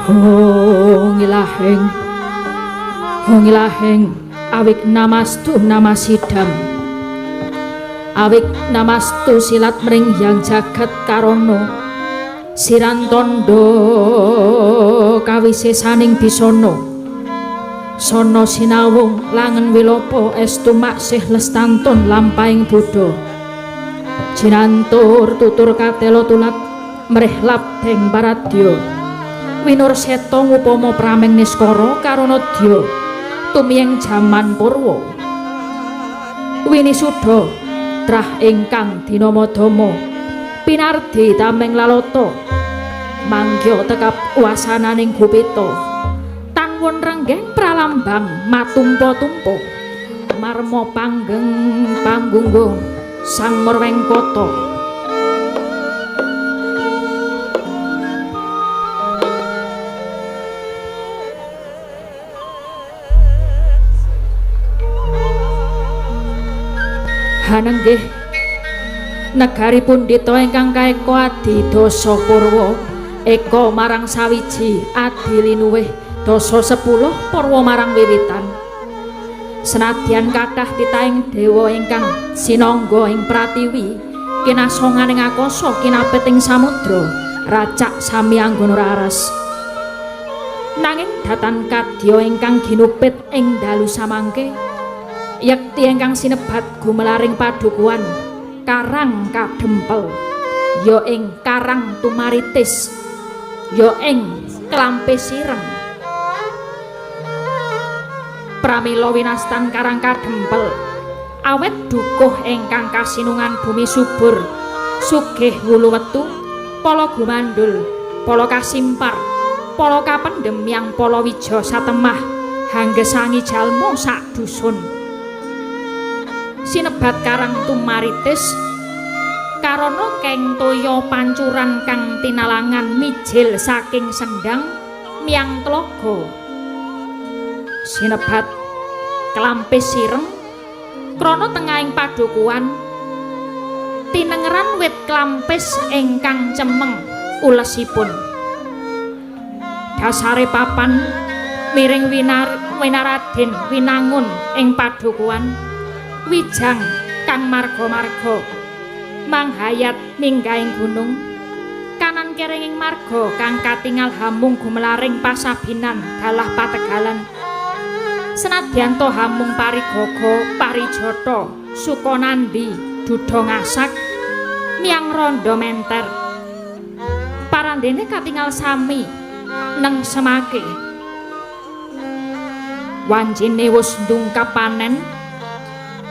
Hong ilaheng awik namastu namasidam awik namastu silat mring yang jagat karono sirantondo kawisesaning bisono sono sinawung langen wilopo estu maksih lestantun lampaing budo jinantur tutur katelo tulat mrih labdeng paradya winur seta ngupama prameng niskara karonodya tumiyeng jaman purwa wini suda trah ingkang dinamadama pinardi tameng lalata mangya tekap wasananing gupita tanwun renggeng pralambang matumpa-tumpa marma panggeng panggunggung sang Murwengkata hanenggih negari pundhita ingkang kaeka adi dasa purwa eka marang sawiji adi linuwih dasa 10 purwa marang wiwitan senadyan kathah titaing dewa ingkang sinangga ing pratiwi kinasonganing akasa kinapit ing samudra racak sami anggana raras nanging datan kadya ingkang ginupit ing dalu samangke yekti ingkang sinebat gumelaring padukuhan Karang Kadempel ya ing Karang Tumaritis ya ing Klampe Sireng pramila winastan Karang Kadempel awet dukuh ingkang kasinungan bumi subur sugih wulu wetu pala gumandul pala kasimpar pala kapendhem yang pala wija satemah hanggesangi jalma sak dusun sinebat Karang Tumaritis karana keng toya pancuran kang tinalangan mijil saking Sendang miang Tlaga sinebat Klampe Sireng krana tengahing padukuhan tinengeran wit klampis ingkang cemeng ulesipun dasare papan miring winaraden winangun ing padukuhan wijang kang marga-marga manghayat minggahing gunung kanan kiringing marga kang katingal hamung gumelaring pasabinan dalah pategalan senadyan to hamung parigaga parijata sukanandi dudha ngasak miang randa menter parandene katingal sami neng semake wanjine wis ndungkap panen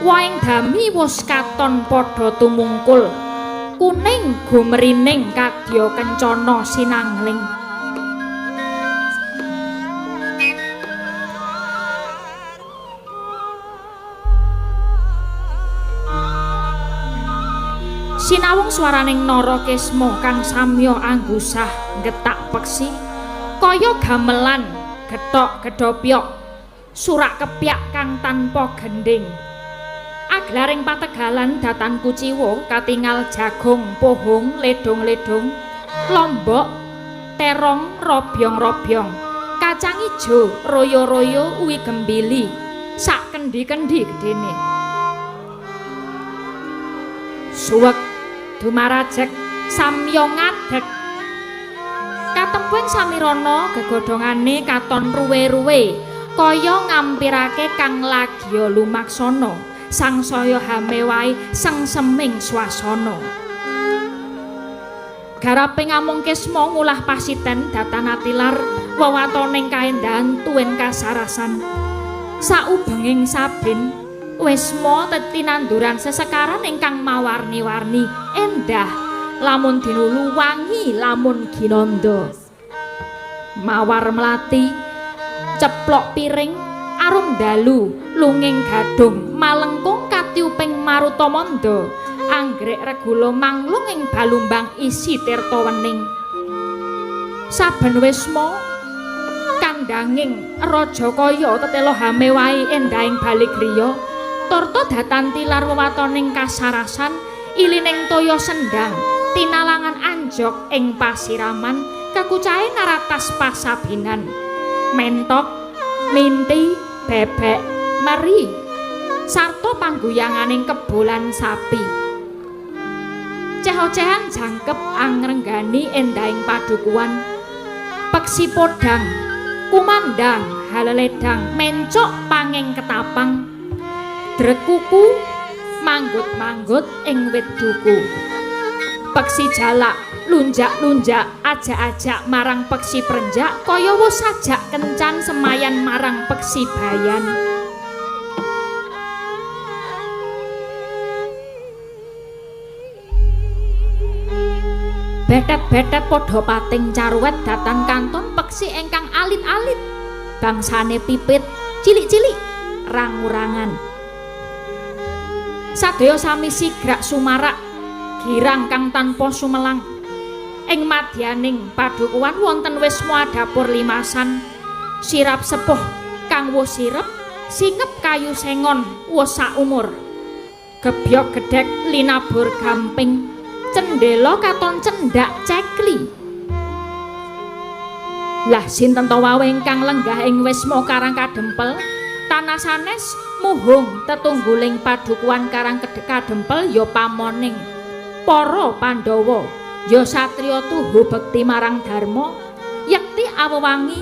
waing dami wis katon padha tumungkul kuning gumerining kadya kencana sinangling sinawung swaraning Nara Kesma kang samya anggusah getak peksi kaya gamelan gethok gedhopyok surak kepyak kang tanpa gending aglaring pategalan datan kuciwa katingal jagung pohong ledong-ledong lombok terong robyong-robyong kacang ijo royo-royo uwi gembili sak kendi-kendi gedene suwek dumarajek samya ngadeg katempuing samirana gegodhongane katon ruwe-ruwe kaya ngampirake kang lagya lumaksana sangsaya hamewahi sengseming swasana garape ngamung Kesma ngulah pasiten datana tilar wewatoning kaendahan tuwin kasarasan saubenging sabin wisma tetinanduran sesekaran ingkang mawarni-warni endah lamun dinulu wangi lamun ginanda mawar melati ceplok piring arum dalu lunging gadung malengkung katiuping marutamanda anggrek regula manglung ing balumbang isi tirta wening saben wisma kandhanging Rajakaya tetela hamewahi endahing bali griya turta datan tilar wewatoning kasarasan ilining toya Sendang tinalangan njok ing pasiraman kekucahe naratas pasabinan mentok minti bebek meri sarta panggoyanganing kebolan sapi ceho-cehan jangkep angrenggani endahing padukuan peksi podang kumandang haleledang mencok panging ketapang drekuku manggut-manggut ing wit duku peksi jalak lunjak-lunjak ajak-ajak marang peksi prenjak kaya wis sajak kencan semayan marang peksi bayan betet-betet padha pating caruwet dhateng kanton peksi ingkang alit-alit bangsane pipit cilik-cilik rang-urangan sadaya sami sigrak sumarak girang kang tanpa sumelang ing madyaning padukuan wonten wisma dapur limasan sirap sepuh kang wus sirep singep kayu sengon wus saumur gebyok gedhek linabur gamping cendela katon cendak cekli lah sinten to wae ingkang lenggah ing wisma Karang Kadempel tanah sanes muhung tetungguling padukuan Karang Kadempel ya pamoning para Pandhawa ya satriya tuhu bekti marang dharma yekti awewangi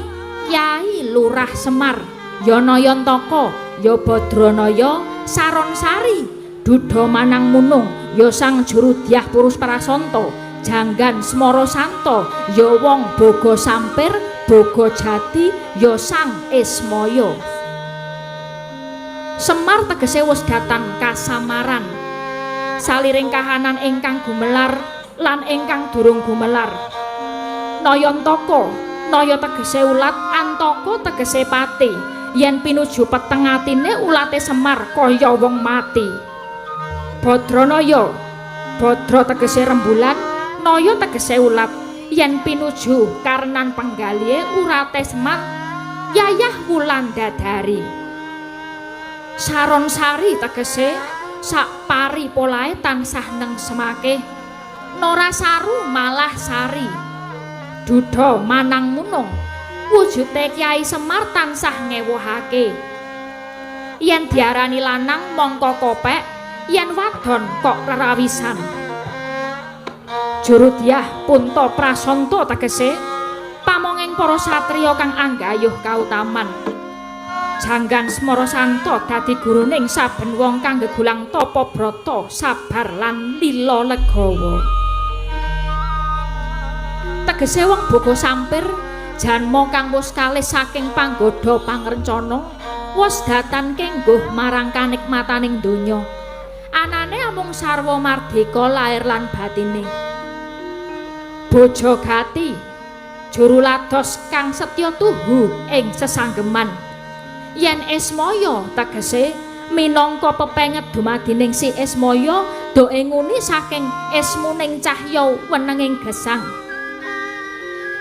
Kyai Lurah Semar ya Nayantaka ya Badranaya Saronsari Duda Manang Munung ya Sang Jurudyah Purus Prasanta Janggan Smara Santa ya wong Boga Sampir Boga Jati ya Sang Ismaya Semar tegese wis datang kasamaran saliring kahanan ingkang gumelar lan ingkang durung gumelar Nayantaka Naya tegese ulat Antaka tegese pati yen pinuju peteng atine ulate Semar kaya wong mati Badranaya Badra tegese rembulan Naya tegese ulat yen pinuju karenan penggalihe urate Semar yayah Wulandadari Saronsari tegese sak pari polahe tansah neng semake Norasaru malah sari Duda Manang Munung wujude Kyai Semar tansah ngewuhake yen diarani lanang mongko kopek yen wadon kok rerawisan Jurudyah Punta Prasanta tegese pamonging para satriya kang anggayuh kautaman Janggan Smara Santa dadi guruning saben wong kang gegulang tapa brata sabar lan lila legawa tegese wong Boga Sampir janma kang wis kalih saking panggoda pangrencana wis datan kengguh marang kanikmataning donya anane amung sarwa mardika lair lan batine bojo gati juru lados kang setya tuhu ing sesanggeman yen Ismaya tegese minangka pepenget dumadining si Ismaya do enguni saking ismuning cahya wenenging gesang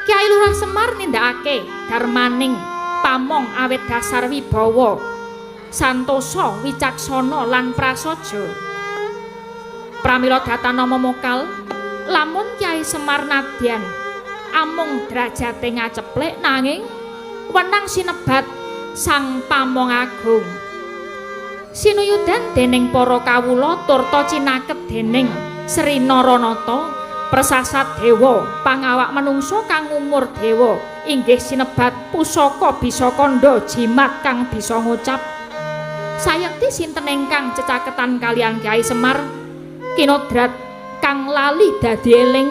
Kyai Lurah Semar nindakake darmaning pamong awit dasar wibawa santosa wicaksana lan prasaja pramila datana momokal lamun Kyai Semar nadyan amung drajate ngaceplek nanging wenang sinebat Sang Pamong Agung sinuyudan dening para kawula turta cinaket dening Sri Naranata Persasat Dewa pangawak manungsa kang umur dewa inggih sinebat pusaka bisa kandha jimat kang bisa ngucap sayekti sinten ingkang cecaketan kaliyan Kyai Semar kinodrat kang lali dadi eling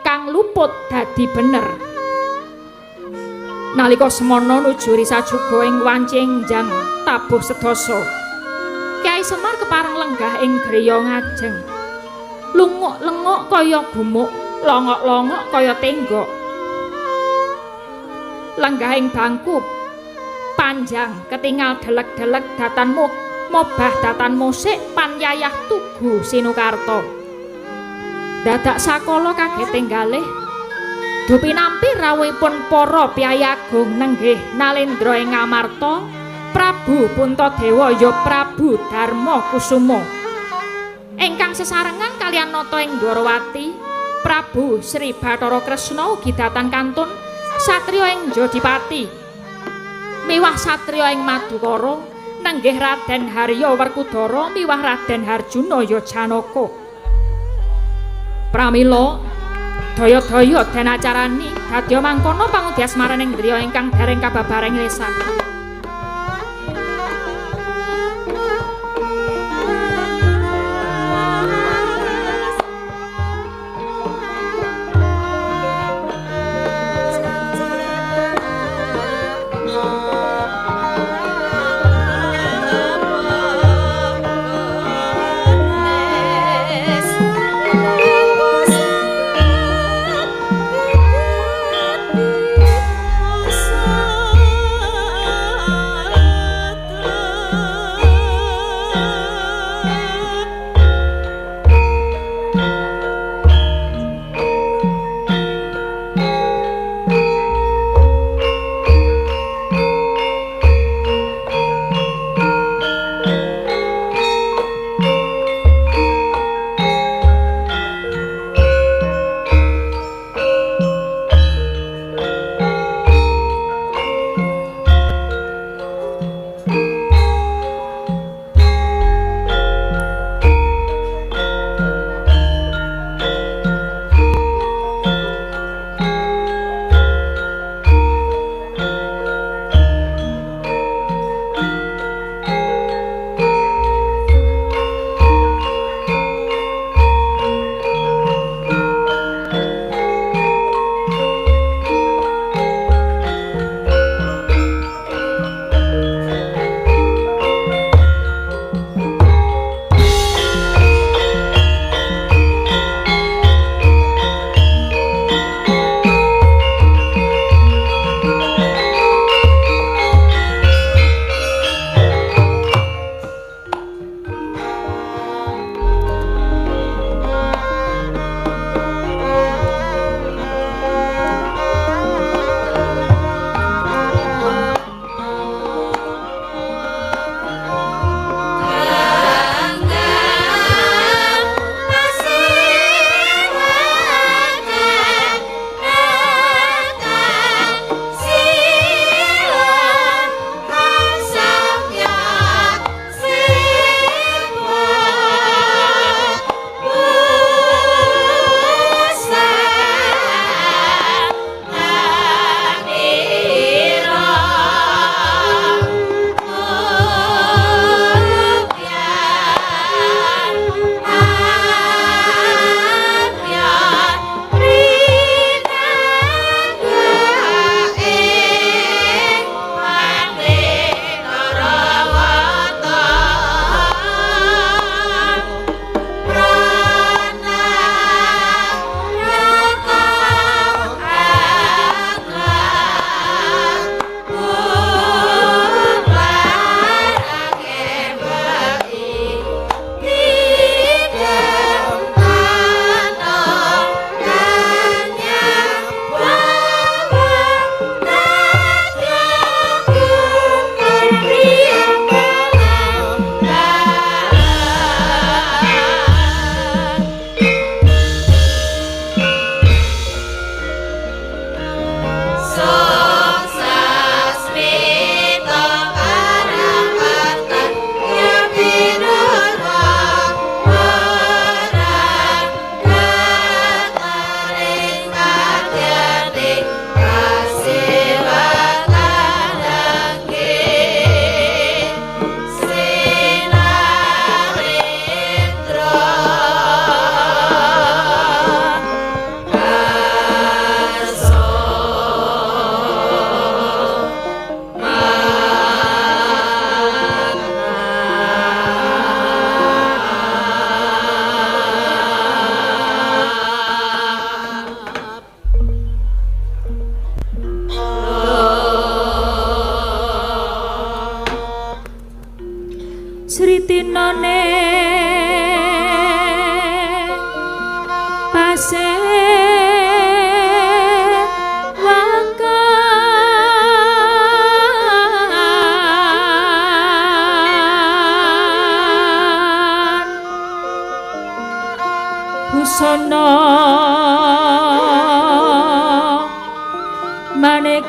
kang luput dadi bener nalika semana nuju risajuga ing wancing jang tabuh sedasa Kyai Semar kepareng lenggah ing griya ngajeng lunguk-lenguk kaya gumuk longok-longok kaya tenggok lenggah ing bangku panjang ketingal delek-delek datan mobah datan musik panyayah Tugu Sinukarta dadak sakala kageting galih dupi nampi rawuhipun para piyayagung nenggih Nalendra ing Ngamarta Prabu Puntadewa ya Prabu Darma Kusuma ingkang sesarengan kaliyan nata ing Dwarawati Prabu Sri Bathara Kresna ugi dhateng kantun satriya ing Jodipati miwah satriya ing Madukara nenggih Raden Harya Werkudara miwah Raden Harjunaya Janaka. Pramila daya-daya den acarani dadya mangkono pangudi asmaraning griya ingkang dereng kababareng lesan.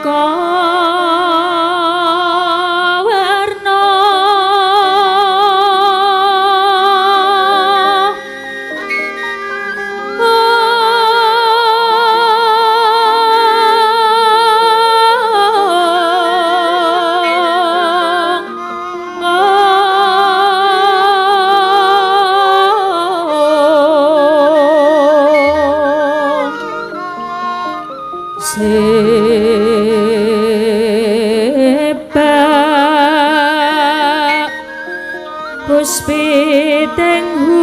Joko warna Puspitenghu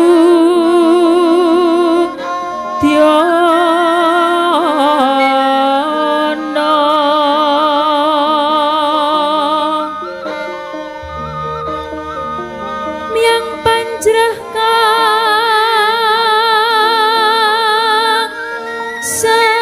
Diono Miang panjrah sarwa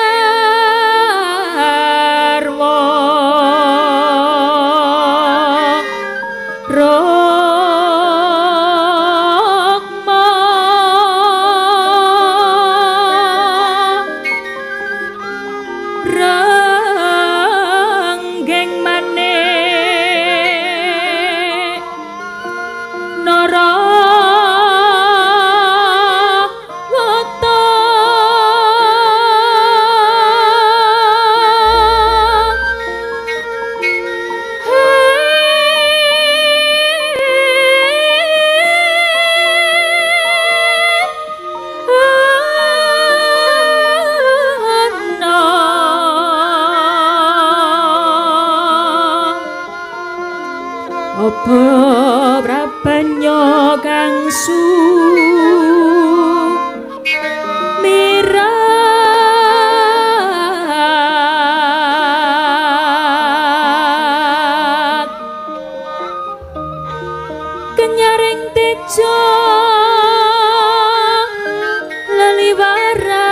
apa prabanyo kang sumirat kenyaring tejo leliwaran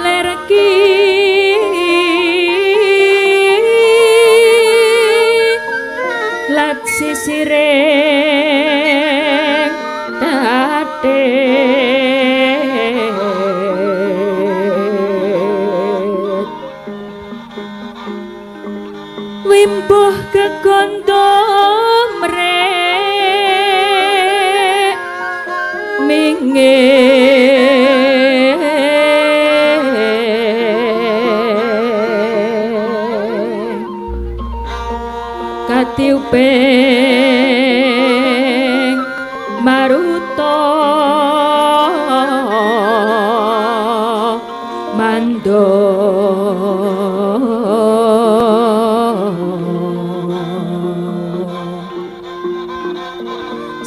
lerki lat sisireng date wimbuh kegondo mrek katiupeng maruta mando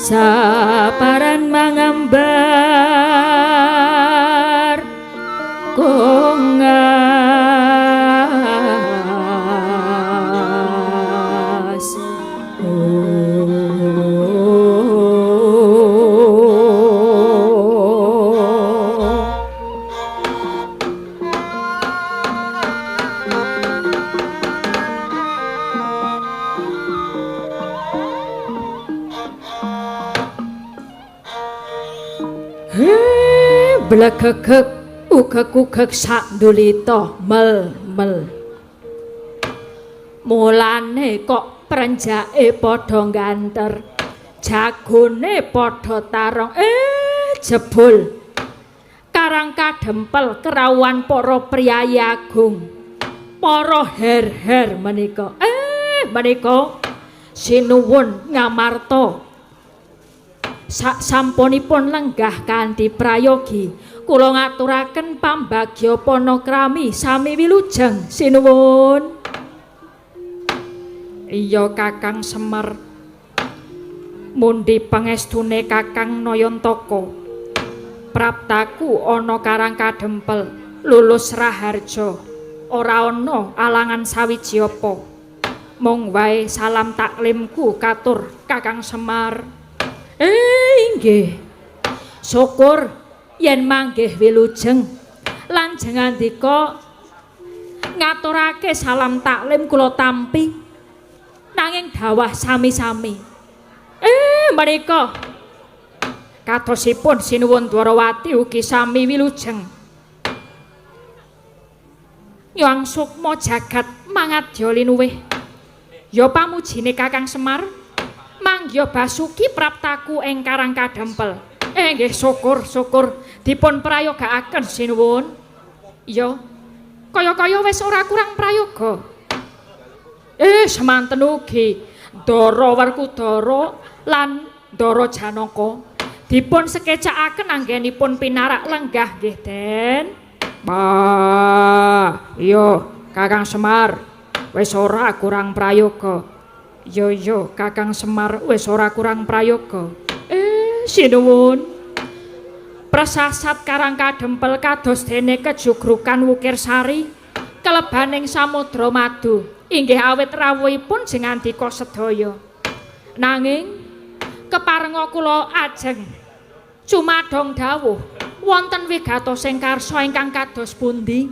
saparan mangambar kongas blekekek ugek-ugek sak ndulita mel-mel mulane kok prenjake padha ganter jagone padha tarong jebul karang kadempel kerawuhan para priyayi agung para her-her menika menika sinuwun ngamarta sak sampunipun lenggah kanthi prayogi kula ngaturaken pambagya panakrami sami wilujeng sinuwun. Iya Kakang Semar mundi pangestune Kakang Nayantaka praptaku ana karang kadempel lulus raharja ora ana alangan sawiji apa mung wae salam taklimku katur Kakang Semar. Inggih. Syukur yen manggih wilujeng lan jengandika ngaturake salam taklim kula tampi nanging dawah sami-sami. Menika Kadosipun sinuwun Dwarawati ugi sami wilujeng. Nyuwang sukma jagat mangadya linuwih. Ya pamujine Kakang Semar manggya Basuki praptaku ing Karang Kadempel. Nggih syukur dipun prayogakaken sinuwun. Ya kaya-kaya wis ora kurang prayoga. Semanten ugi Ndara Werkudara lan Ndara Janaka dipun sekecakaken anggenipun pinarak lenggah nggih Den. Iya Kakang Semar wis ora kurang prayoga. Yo Kakang Semar wis ora kurang prayoga. Sinuwun. Prasasat Karang Kadempel kados dene kejugrukan Wukir Sari kelebaning Samudra Madu. Inggih awit rawuhipun jeng andika sedaya. Nanging keparenga kula ajeng cumadong dawuh wonten wigatosing karsa ingkang kados pundi?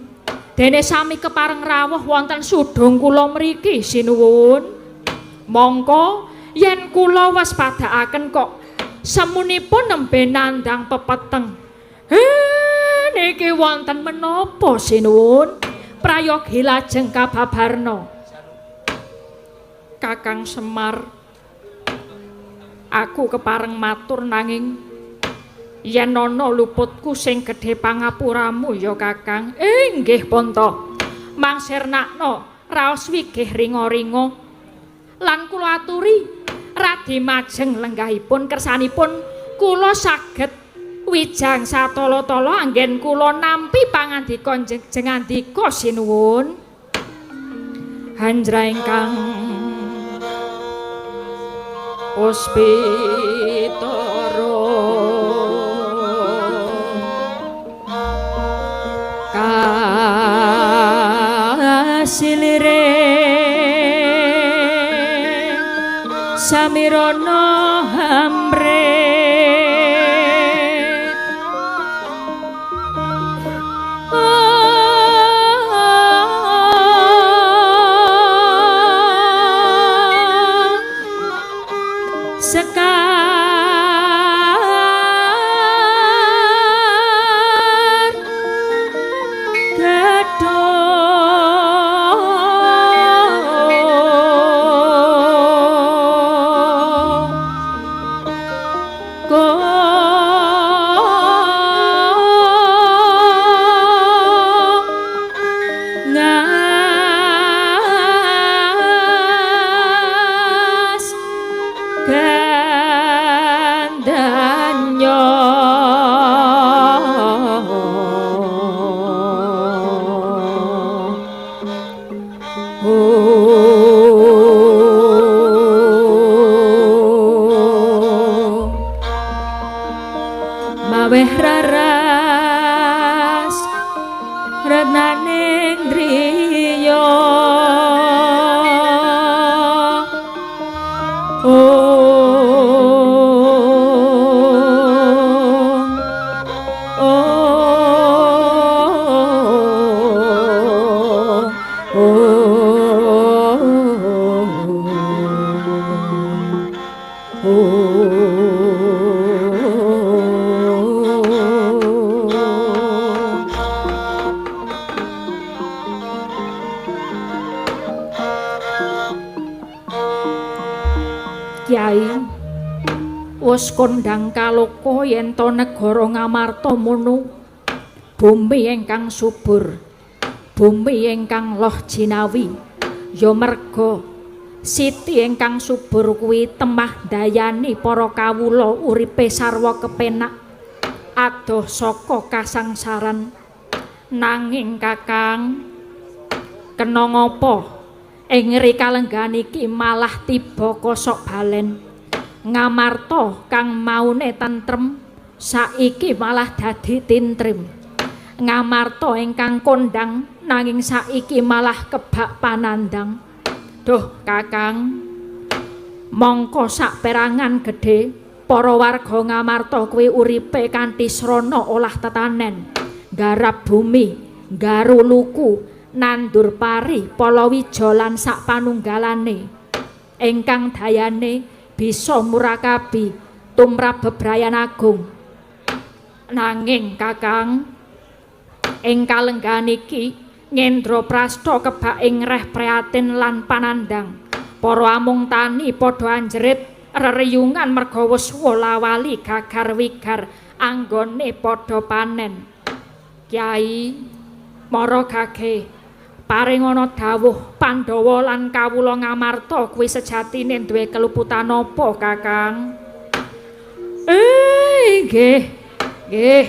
Dene sami kepareng rawuh wonten sudung kula mriki sinuwun. Mongko yen kula wis padhakaken kok semunipun nembe nandhang pepeteng. Niki wonten menapa sinuwun? Prayogi lajeng kababarna. Kakang Semar, aku kepareng matur nanging yen ana luputku sing gedhe pangapuramu ya Kakang. Nggih Ponto. Mangsirnakna raos wigih ringa-ringa lan kula aturi radi majeng lenggahipun kersanipun kula saged wijang satala-tala anggen kula nampi pangandika jeng andika sinuwun. Hanjra ingkang Puspitara kasilire samirana hamre kondang kaloka yen to negara Ngamarta munu bumi ingkang subur, bumi ingkang loh jinawi, ya merga siti ingkang subur kuwi temah dayani para kawula uripe sarwa kepenak adoh saka kasangsaran. Nanging Kakang kena ngapa ing rikalenggan iki malah tiba kosok balen. Ngamarta kang maune tentrem saiki malah dadi tintrim. Ngamarta ingkang kondang nanging saiki malah kebak panandang. Duh Kakang, mongko saperangan gedhe para warga Ngamarta kuwi uripe kanthi srana olah tetanen, garap bumi, garu luku, nandur pari, palawija lan sak panunggalane ingkang dayane bisa murakabi tumrap bebrayan agung. Nanging Kakang ing kalenggan iki Ngendra Prasta kebak ing reh prihatin lan panandang. Para amung tani padha anjerit rereyungan merga wus wolawali gagar wigar anggone padha panen. Kyai Mara Gage paringana dawuh Pandhawa lan kawula ngamarta kuwi sejatine duwe keluputan apa Kakang? Nggih,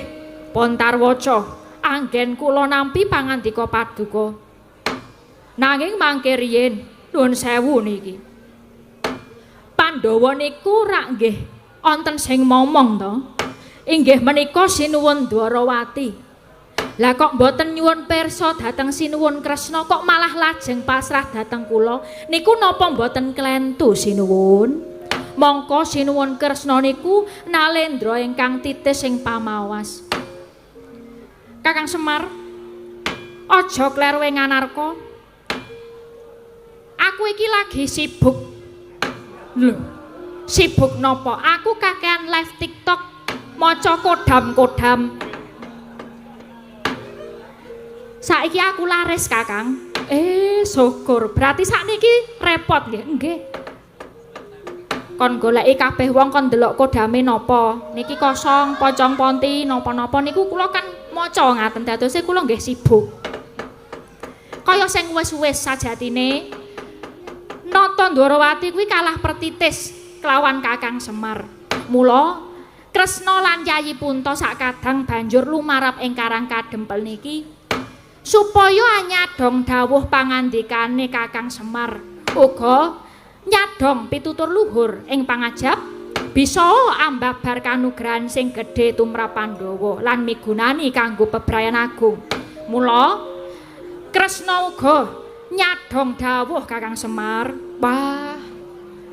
Pontarwaca, anggen kula nampi pangandika paduka. Nanging mangke riyin nuwun sewu niki. Pandhawa niku rak nggih wonten sing momong to. Inggih menika Sinuwun Dwarawati. Lah kok mboten nyuwun pirsa dhateng Sinuwun Kresna kok malah lajeng pasrah dhateng kula. Niku napa mboten klentu Sinuwun? Mongko Sinuwun Kresna niku nalendra ingkang titis ing pamawas. Kakang Semar, aja kleruwe nganarka. Aku iki lagi sibuk. Lho, sibuk napa? Aku kakean live TikTok maca kodam-kodam. Saiki aku laris, Kakang. Syukur. Berarti sakniki repot nggih. Nggih. Kon goleki kabeh wong kon ndelok kodame napa. Niki kosong, pocong ponti, napa-napa niku kula kan maca ngaten dadose kula nggih sibuk. Kaya sing wis-wis sajatine Nata Dwarawati kuwi kalah pertitis kelawan Kakang Semar. Mula Kresna lan Yayi Punta sakadang banjur lumarap ing Karang Kadempel niki supaya anyadong dawuh pangandikane Kakang Semar. Uga nyadong pitutur luhur ing pangajap bisa ambabar kanugrahan sing gedhe tumrap Pandhawa lan migunani kanggo bebrayan agung. Mula Kresna uga nyadong dawuh Kakang Semar. Wah,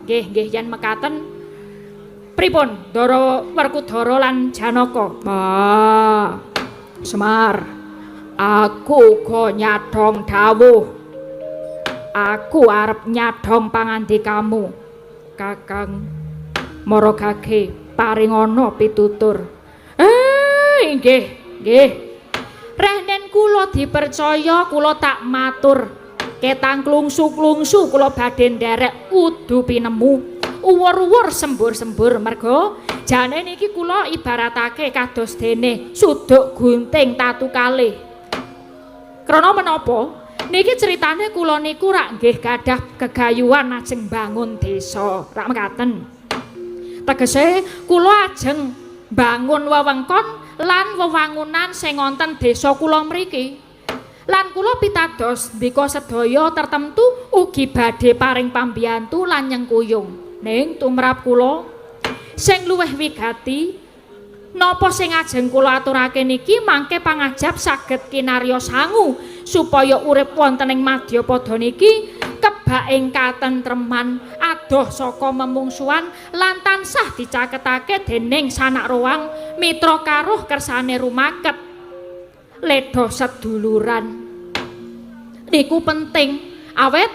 nggih yen mekaten pripun Dara Werkudara lan Janaka? Wah, Semar, aku uga nyadong dawuh. Aku arep nyadong pangandikamu, Kakang Mara Gage paringana pitutur. Nggih. Rehnen kula dipercaya, kula tak matur. Ketang klungsu-klungsu kula badhe nderek udu pinemu. Uwur-uwur sembur-sembur merga jane niki kula ibaratake kados dene suduk gunting tatu kalih. Krana menapa? Niki ceritane kula niku rak nggih gadah gegayuhan ajeng bangun desa. Rak mekaten. Tegese kula ajeng bangun wewengkon lan wewangunan sing wonten desa kula mriki. Lan kula pitados ndika sedaya tertentu ugi badhe paring pambiyantu lan nyengkuyung. Ning tumrap kula sing luwih wigati napa sing ajeng kula aturake niki mangke pangajap saged kinarya sangu supaya urip wonten ing Madyapada niki kebak ing katentreman adoh saka memungsuhan lan tansah dicaketake dening sanak rowang mitra karuh kersane rumaket leda seduluran. Niku penting awet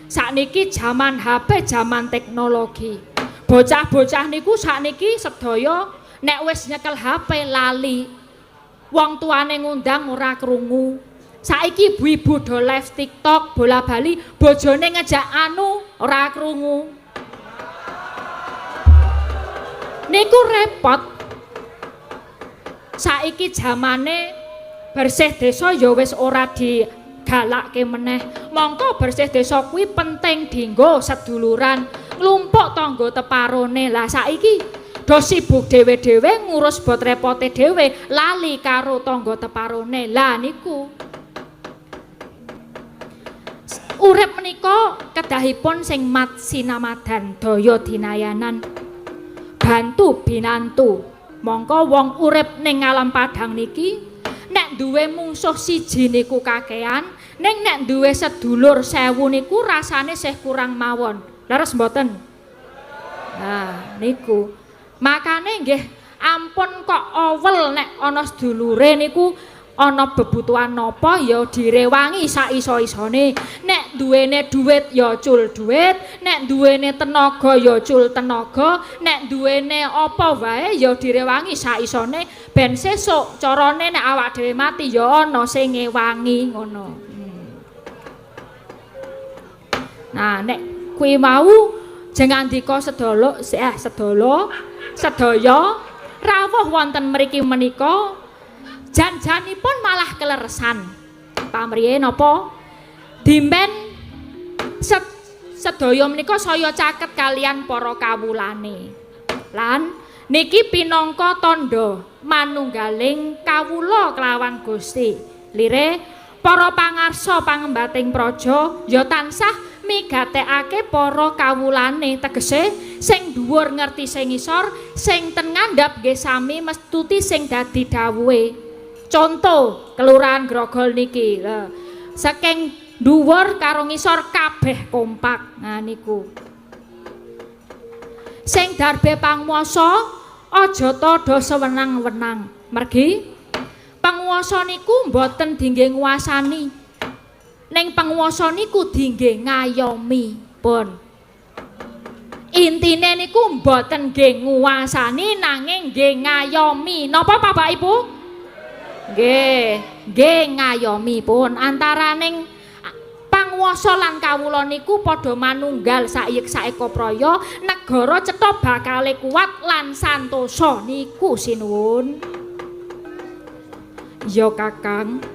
sakniki jaman HP, jaman teknologi. Bocah-bocah niku sakniki sedaya nek wis nyekel HP lali. Wong tuane ngundang ora krungu. Saiki ibu-ibu do live TikTok bola-bali, bojone ngejak anu ora krungu. Niku repot. Saiki jamane bersih desa ya wis ora digalakke meneh. Mongko bersih desa kuwi penting dienggo seduluran, nglumpuk tangga teparone. Lah saiki do sibuk dhewe-dhewe ngurus bot repote dhewe, lali karo tangga teparone. Lah niku urip menika kedahipun sing mat sinamadan daya dinayanan bantu binantu. Mongko wong urip ning alam padang niki nek duwe mungsuh siji niku kakean, ning nek duwe sedulur 1000 niku rasane sih kurang mawon. Leres mboten? Nah, niku. Makane nggih ampun kok owel nek ana sedulure niku ana bebutuhan napa ya direwangi sak iso-isone. Nek duwene dhuwit ya cul dhuwit, nek duwene tenaga ya cul tenaga, nek duwene apa wae ya direwangi sak isone ben sesuk carane nek awak dhewe mati ya ana sing ngewangi ngono. Nah nek kuwi mau jengandika sedaya rawuh wonten mriki menika jan-janipun malah keleresan. Pamriye napa? Dimben sedaya menika saya caket kalian para kawulane. Lan niki pinangka tandha manunggaling kawula kelawan Gusti. Lire para pangarsa pangembating praja ya tansah migatekake para kawulane, tegese sing dhuwur ngerti sing ngisor, sing ten ngandhap nggih sami mestuti sing dadi dawuhe. Contoh kelurahan Grogol niki saking dhuwur karo ngisor kabeh kompak. Nah niku sing darbe panguwasa aja tada sewenang-wenang. Mergi panguwasa niku mboten dingge nguasani, ning panguwasa niku dingge ngayomi pun. Intine niku mboten nggih nguasani nanging nggih ngayomi. Napa Bapak Ibu? Nggih ngayomi pun. Antaraning panguwasa lan kawula niku padha manunggal saeka praya, negara cetha bakale kuat lan santosa niku sinuwun. Ya Kakang,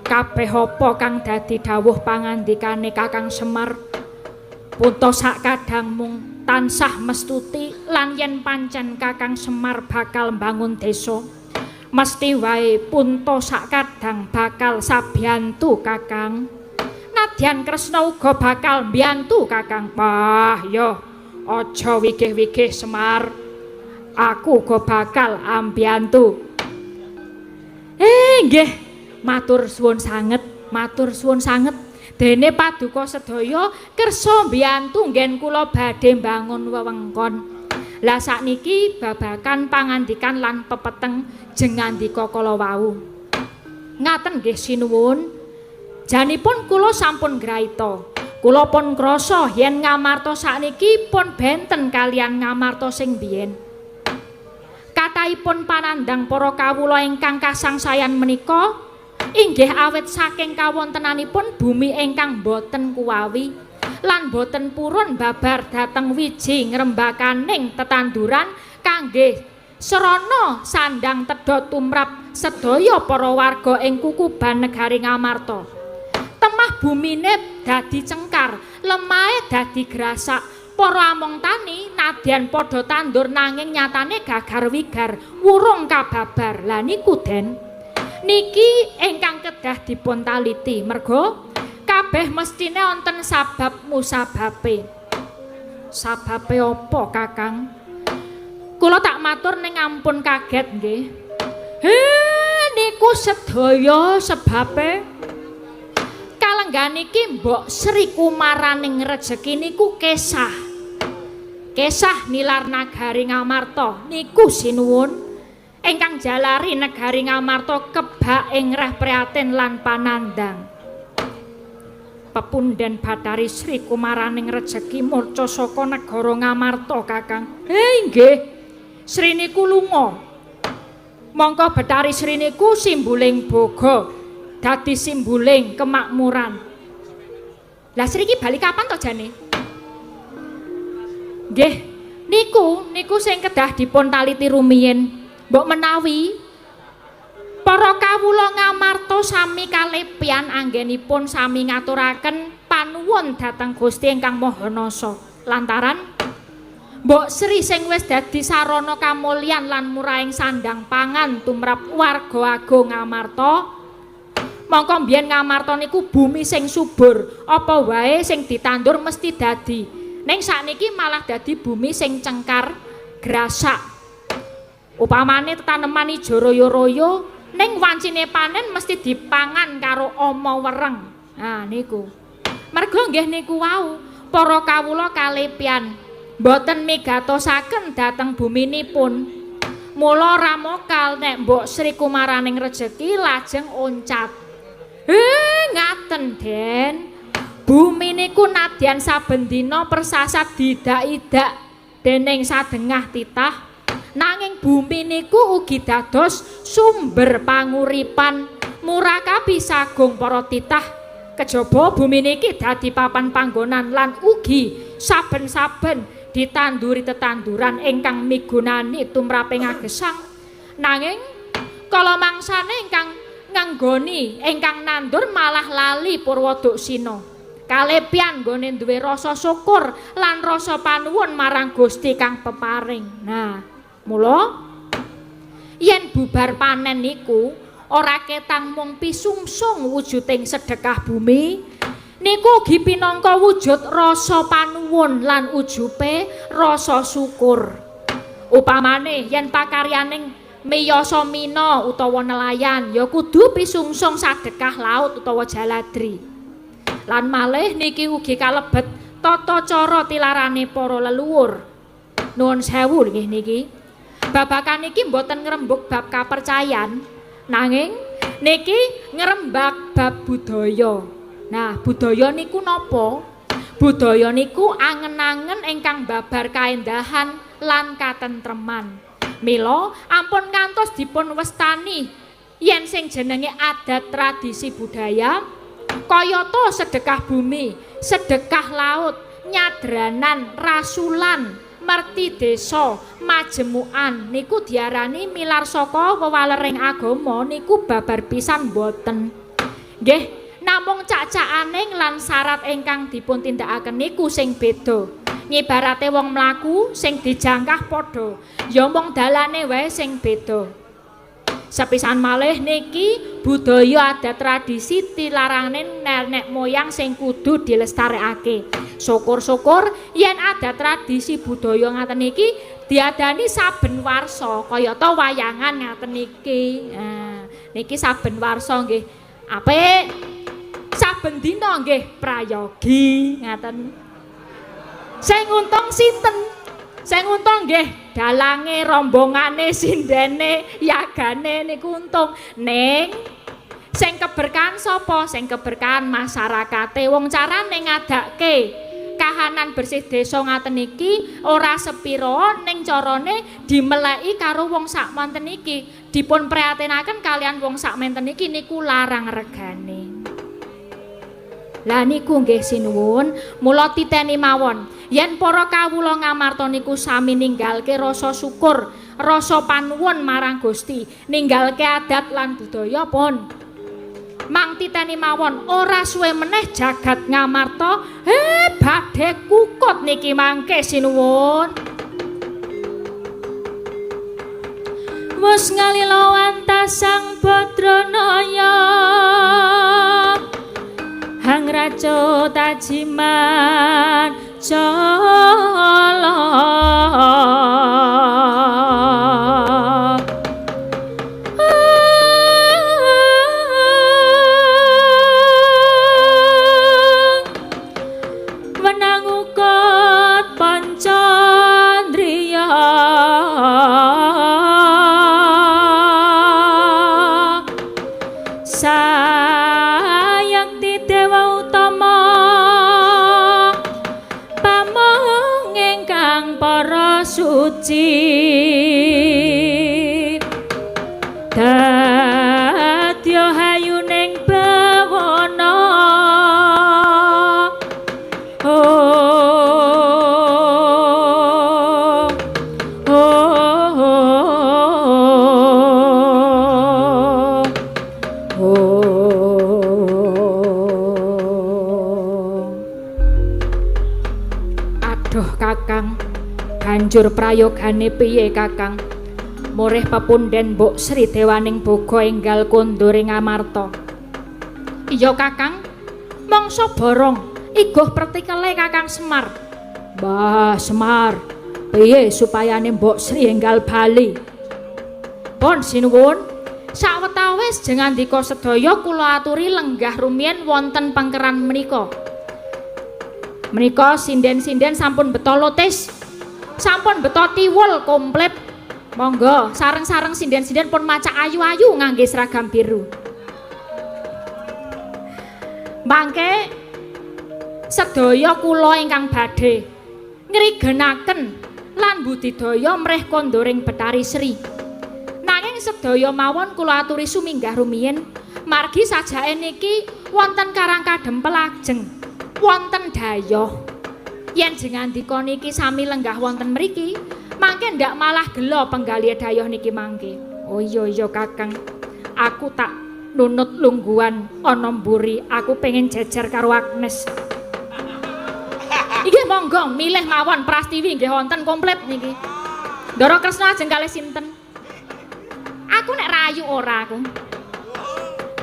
kabeh apa kang dadi dawuh pangandikane Kakang Semar punta sak kadang mung tansah mestuti lan yen pancen Kakang Semar bakal mbangun desa mesti wae punta sak kadang bakal sabiyantu Kakang. Nadyan Kresna uga bakal mbiyantu Kakang. Wah yo aja wigih-wigih Semar, aku uga bakal ambiyantu. Nggih, matur suwun sanget, matur suwun sanget. Dene paduka sedaya kersa mbiyantu nggen kula badhe mbangun wewengkon. Lah sakniki babakan pangandikan lan pepeteng jengandika kala wau. Ngaten nggih sinuwun. Janipun kula sampun graita. Kula pun krasa yen ngamarta sakniki pun benten kalian ngamarta sing biyen. Kathahipun panandang para kawula ingkang kasangsayan menika inggih awit saking kawontenanipun bumi ingkang boten kuwawi lan boten purun babar dhateng wiji ngrembakaning tetanduran kangge serana sandang tedha tumrap sedaya para warga ing Kukuban negari Ngamarta. Temah bumine dadi cengkar, lemahe dadi grasak. Para among tani nadyan padha tandur nanging nyatane gagar wigar, wurung kababar. Lah niku Den, niki ingkang kedah dipun taliti merga kabeh mestine wonten sabab musababe. Sababe apa Kakang? Kula tak matur ning ampun kaget nggih. Niku sedaya sebabe kalenggan iki Mbok Sri Kumaraning rejeki niku kesah nilar nagari Ngamarta niku sinuwun ingkang jalari negari Ngamarta kebak ing reh prihatin lan panandang. Pepunden Bathari Sri Kumaraning rejeki murca saka negara Ngamarta Kakang. Nggih, Sri niku lunga. Mongko Bathari Sri niku simbuling boga, dadi simbuling kemakmuran. Lah Sri iki bali kapan to jane? Nggih, niku sing kedah dipun taliti rumiyin. Mbok menawi para kawula Ngamarta sami kalepian anggenipun sami ngaturaken panuwun dhateng Gusti ingkang Maha Nasa. Lantaran Mbok Sri sing wis dadi sarana kamulyan lan murahing sandang pangan tumrap warga agung Ngamarta. Mongko mbiyen Ngamarta niku bumi sing subur, apa wae sing ditandur mesti dadi. Ning sakniki malah dadi bumi sing cengkar, grasak. Upamane tetaneman ijo royo-royo, ning wancine panen mesti dipangan karo ama wereng. Nah niku. Merga nggih niku wau, para kawula kalepian boten migatosaken dhateng buminipun. Mula ramokal nek Mbok Sri kumaraning rejeki lajeng oncat. Ngaten Den. Bumi niku nadyan saben dina persasat didak-idak dening sadengah titah. Nanging bumi niku ugi dados sumber panguripan murakabi sagung para titah. Kejaba bumi niki dadi papan panggonan lan ugi saben-saben ditanduri tetanduran ingkang migunani tumraping agesang. Nanging kala mangsane ingkang nganggoni ingkang nandur malah lali Purwoduksina. Kalepian nggone duwe rasa syukur lan rasa panuwun marang Gusti kang peparing. Nah, mula yen bubar panen niku ora ketang mung pisungsung wujuding sedekah bumi, niku ugi pinangka wujud rasa panuwun lan ujupe rasa syukur. Upamane yen pakaryaning miyasa mina utawa nelayan ya kudu pisungsung sedekah laut utawa jaladri. Lan malih niki ugi kalebet tata cara tilarane para leluhur. Nuwun sewu nggih niki. Babakan niki mboten ngrembug bab kapercayan, nanging niki ngrembak bab budaya. Nah, budaya niku napa? Budaya niku angen-angen ingkang babar kaendahan lan katentreman. Mila ampun ngantos dipun westani yen sing jenenge adat tradisi budaya kayata sedekah bumi, sedekah laut, nyadranan, rasulan, merti desa, majemukan niku diarani milar saka wewalering agama niku babar pisan boten. Nggih, namung cacakaning lan syarat ingkang dipun tindakaken niku sing beda. Nyibarate wong mlaku sing dijangkah padha, ya mung dalane wae sing beda. Sepisan malih niki budaya adat tradisi tilarane nenek moyang sing kudu dilestarekake. Syukur-syukur yen adat tradisi budaya ngaten niki diadani saben warsa kayata wayangan ngaten niki. Nah, niki saben warsa nggih apik. Saben dina nggih prayogi ngaten. Sing untung sinten? Sing untung nggih dalange rombongane sindene yagane niku untung. Ning sing keberkahan sapa? Sing keberkahan masyarakate. Wong carane ngadake kahanan bersih desa ngaten iki ora sepira ning carane dimeleki karo wong sakmanten iki. Dipun prihatinaken kalian wong sakmenten iki niku larang regane. Lah niku nggih sinuwun, mula titeni mawon. Yen para kawula ngamarta niku sami ninggalke rasa syukur, rasa panuwun marang Gusti, ninggalke adat lan budaya pun. Mang titeni mawon, ora suwe meneh jagat ngamarta, badhe kukut niki mangke sinuwun. Wes ngalila wantas sang Badranaya. Hang raja tajiman jala wenang ukut pancandriya suci dadya hayuning bawana aduh Kakang, banjur prayogane piye Kakang? Murih pepunden Mbok Sri Dewaning Boga enggal kondur ing Amarta. Iya Kakang, mangsa borong iguh pertikele Kakang Semar. Mbah Semar, piye supayane Mbok Sri enggal bali? Pun sinuwun, sawetawis jengandika sedaya kula aturi lenggah rumiyin wonten pengkeran menika. Menika sinden-sinden sampun beto lotis. Sampun beto tiwul komplit Monggo, sareng-sareng sinden-sinden pun macak ayu-ayu ngangge seragam biru. Mangke sedaya kula ingkang badhe ngrigenaken lan budidaya mreh kondoring Betari Sri. Nanging sedaya mawon kula aturi suminggah rumiyin margi sajake niki wonten Karang Kadempel ajeng wonten dayoh. Yen jengandika niki sami lenggah wonten mriki, mangke ndak malah gelo penggalih dayoh niki mangke. Oh iya Kakang. Aku tak nunut lungguhan ana mburi, aku pengen jejer karo Agnes. Iki monggo milih mawon Prastiwi nggih wonten komplit niki. Ndara Kresna ajeng kalih sinten? Aku nek rayu ora aku.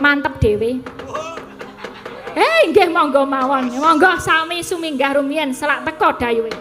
Mantep dhewe. Nggih monggo mawon. Monggo sami suminggah rumiyin selak teka dayuhe.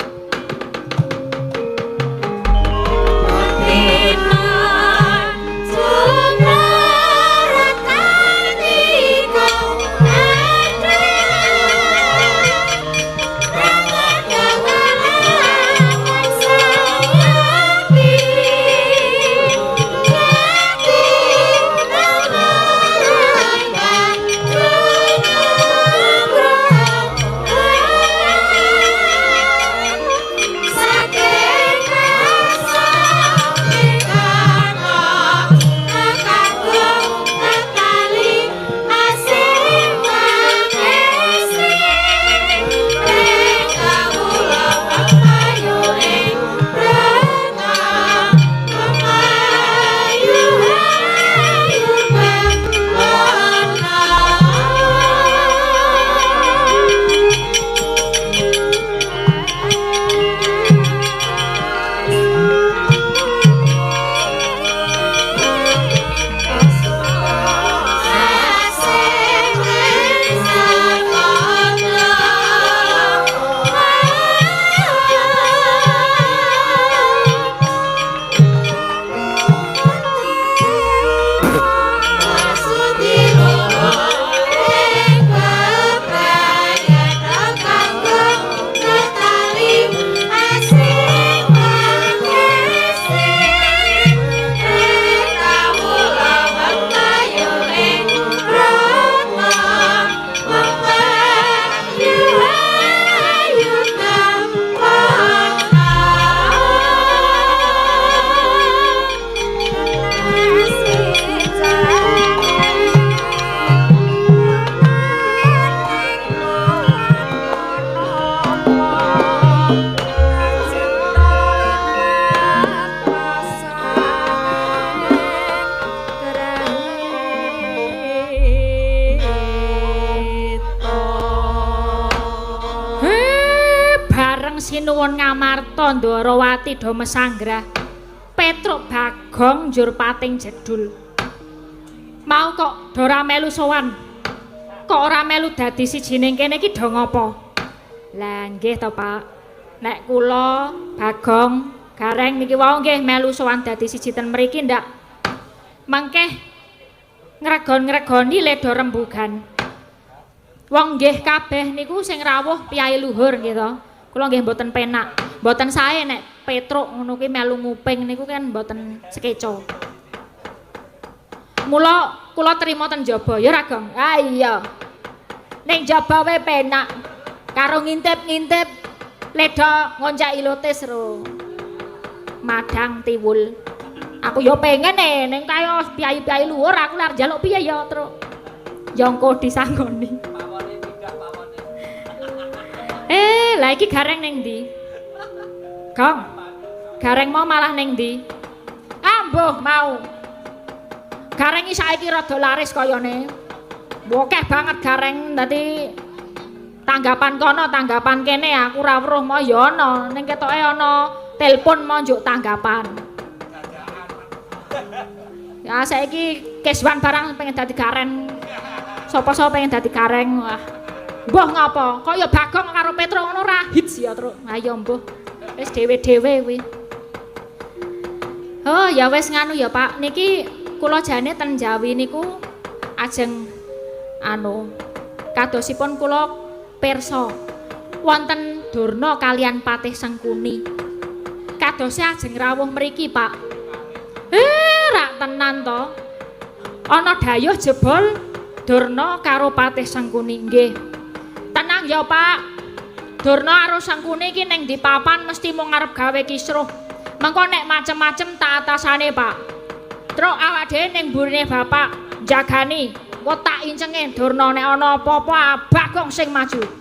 Sinuwun ngamarta Ndarawati do mesanggrah Petruk Bagong njur pating jedul. Mau kok do ora melu sowan? Kok ora melu dadi siji ning kene iki do ngopo? Lah nggih to, Pak. Nek kula Bagong Gareng niki wau nggih melu sowan dadi siji ten mriki ndak. Mangke ngregon-ngregoni le do rembugan. Wong nggih kabeh niku sing rawuh piyai luhur nggih to. Kula nggih mboten penak, mboten sae nek Petruk ngono kuwi melu nguping niku kan mboten sekeca. Mula kula trima ten jaba ya ra, Gong. Ah iya. Ning jaba wae penak. Karo ngintip-ngintip leda ngoncaki lotis ro. Madang tiwul. Aku ya pengen ning kaya piyai-piyai luhur aku lar njaluk piye ya, Truk. Ya engko disanggoni. Lah iki Gareng ning ndi? Gong. Gareng mau malah ning ndi? Ah, mbuh mau. Gareng iki saiki rada laris kayane. Akeh banget Gareng dadi tanggapan kono, tanggapan kene aku ora weruh mau ya ana. Ning ketoke ana telepon mau njuk tanggapan. Ya saiki keswan barang pengen dadi Gareng. Sapa-sapa pengen dadi Gareng. Wah. Mbah ngapa? Kok ya Bagong karo Petruk ngono ra hits ya, Truk. Ha ya mbah. Wis dhewe-dhewe kuwi. Oh, ya wis nganu ya, Pak. Niki kula jane ten Jawi niku ajeng kadosipun kula pirsa wonten Durna kaliyan Patih Sengkuni. Kadose ajeng rawuh mriki, Pak. Rak tenan to. Ana dayuh jebol Durna karo Patih Sangkuni nggih. Tenang ya, Pak. Durna karo Sangkuni iki ning di papan mesti mung ngarep gawe kisruh. Mengko nek macem-macem tak atasane, Pak. Truk awak dhewe ning burine Bapak jagani. Engko tak incenge Durna nek ana apa-apa Bagong sing maju.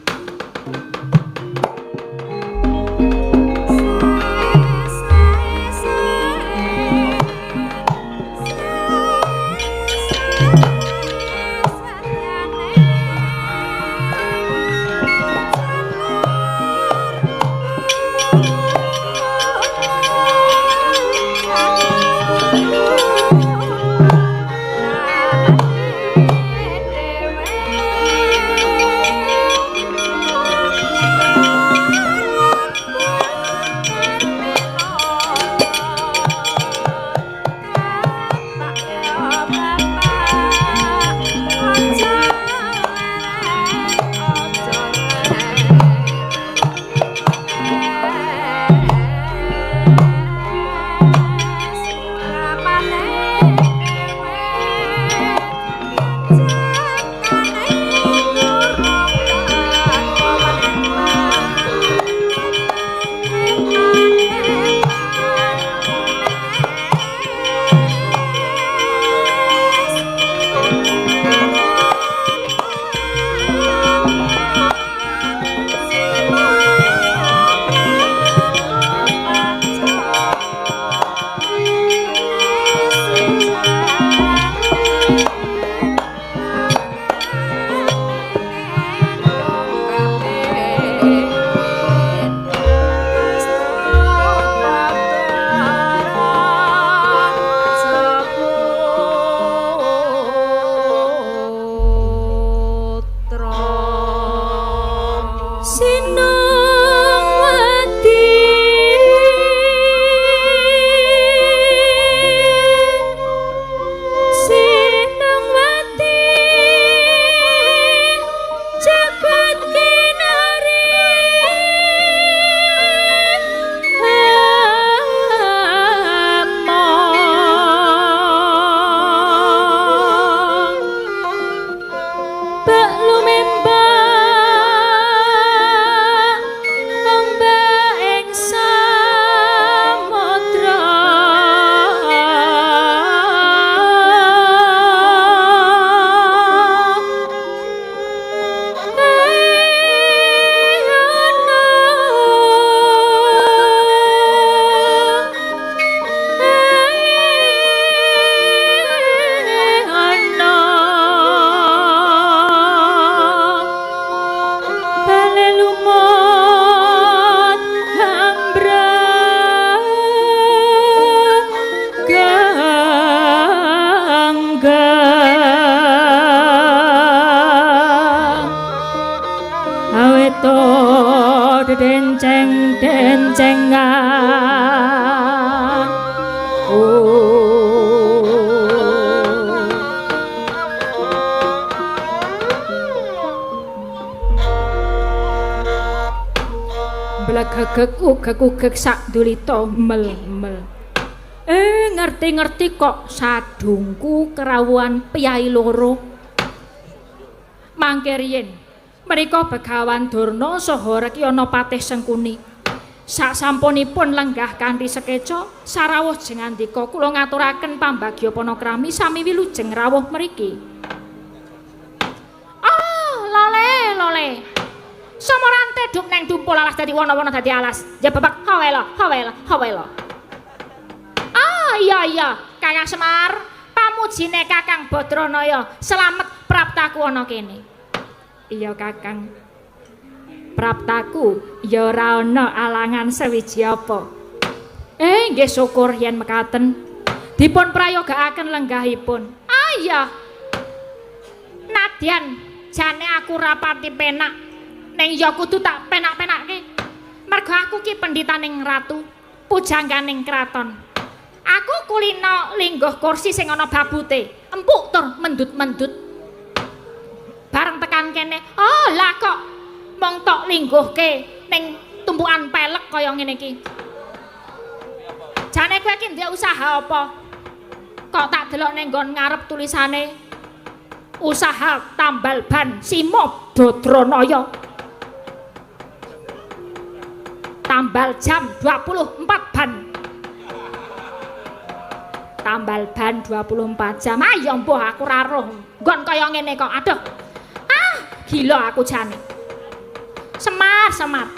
Ugek sak dulita mel-mel. Ngerti-ngerti kok sadungku kerawuhan piyai loro. Mangke riyin menika Begawan Durna saha Rekyana Patih Sengkuni. Sasampunipun lenggah kanthi sekeca sarawuh jengandika kula ngaturaken pambagya panakrami sami wilujeng rawuh mriki. Lole. Samorante duk neng dumpul alas dadi wana-wana dadi alas. Ya babak hawela. Iya, Kakang Semar, pamujine Kakang Badranaya slamet praptaku ana kene. Iya, Kakang. Praptaku ya ora ana alangan sewiji apa. Nggih syukur yen mekaten. Dipun prayogakaken lenggahipun. Iya. Nadyan jane aku rapati penak. Neng ya kudu tak penak-penakke. Mergo aku ki pendhitaning ratu, pujangganing kraton. Aku kulino lingguh kursi sing ana babute, empuk tur mendut-mendut. Bareng tekan kene, lah kok mong tok lingguhke ning tumpukan pelek kaya ngene iki. Jane kowe iki ndek usaha apa? Kok tak delok ning nggon ngarep tulisane usaha tambal ban Simo Dodronaya. Tambal jam 24 ban. Tambal ban 24 jam. Ayo mbuh aku ra roh. Nggon kaya ngene kok. Aduh. Ah, gila aku jane. Semar.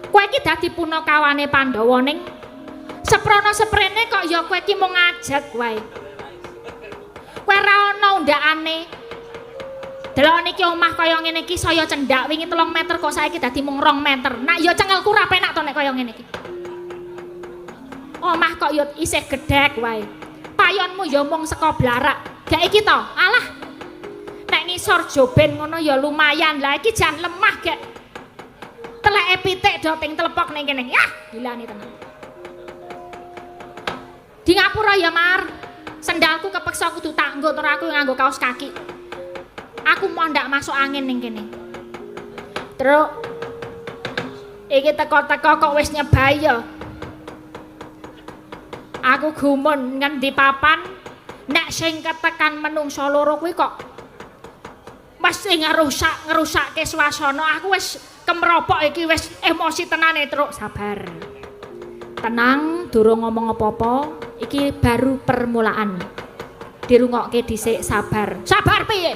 Kowe iki dadi punakawane Pandhawa ning seprono seprene kok ya kowe iki mung ngajak wae. Kowe ra ono undakane. Delok niki omah kaya ngene iki saya cendak wingi 3 meter kok saiki dadi mung 2 meter. Nak ya cengelku ra penak to nek kaya ngene iki. Omah kok ya isih gedhek wae. Payonmu ya mung saka blarak. Gak iki to. Alah. Nek ngisor joben ngono ya lumayan. Lah iki jan lemah gek. Teleke pitik do ting telepok ning kene. Yah, gilane tenan. Di ngapura ya Mar. Sendalku kepeksa kudu tak nggo tur aku nganggo kaos kaki. Aku mau ndak masuk angin ning kene. Terus iki teko-teko kok wis nyebaya. Aku gumun ngendi papan nek sing ketekan menungso loro kuwi kok mesti ngerusakke swasana. Aku wis kemropok iki wis emosi tenane Truk. Sabar. Tenang, durung ngomong apa-apa. Iki baru permulaan. Dirungokke dhisik, sabar. Sabar piye?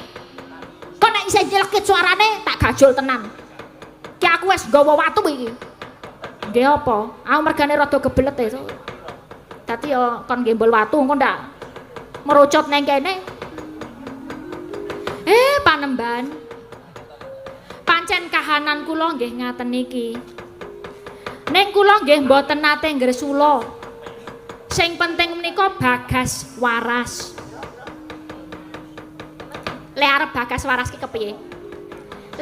Kok nek isih nyelekit suarane tak gajul tenan. Ki aku wis nggawa watu iki. Nggih apa? Aku mergane rada gebelet e. Dadi ya kon nggembol watu engko ndak merucut neng kene. Panemban. Pancen kahanan kula nggih ngaten niki. Ning kula nggih mboten nate ngresula. Sing penting menika Bagas waras. Le arep Bagas waras ki kepiye?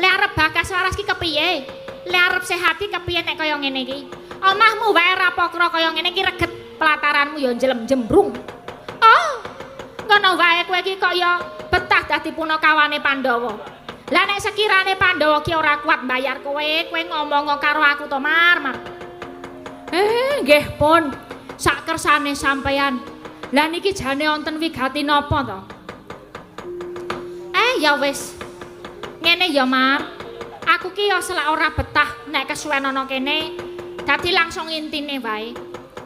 Le arep Bagas waras ki kepiye? Le arep sehat ki kepiye nek kaya ngene iki? Omahmu wae ra pokro kaya ngene iki reget. Pelataranmu ya jembrung. Oh, ngono wae kowe iki kok ya betah dadi punakawane Pandhawa. Lah nek sekirane Pandhawa ki ora kuat bayar kowe ngomong karo aku to Mar. Nggih pun. Sak kersane sampeyan. Lah niki jane wonten wigati napa to? Ya wis. Ngene ya Mar. Aku ki ya selak ora betah nek kesuwen ana kene. Dadi langsung intine wae.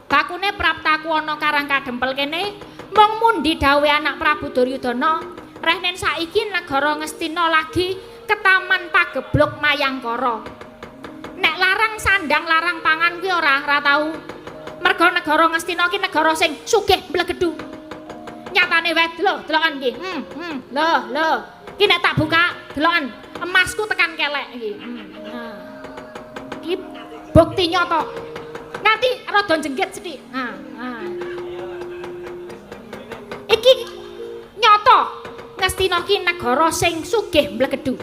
Bakune praptaku ana Karang Kadempel kene mung mundi dawuhe anak Prabu Duryudana rehnen saiki negara Ngastina lagi ketaman pagebluk Mayangkara. Nek larang sandang larang pangan kuwi ora tau. Merga negara Ngastina ki negara sing sugih mblegedhu. Nyatane wae delokan iki. Lho. Ki nek tak buka delokan emasku tekan kelek iki. Iki bukti nyata. Nanti rada jengget sithik. Iki nyata Ngastina ki negara sing sugih mblegedhu.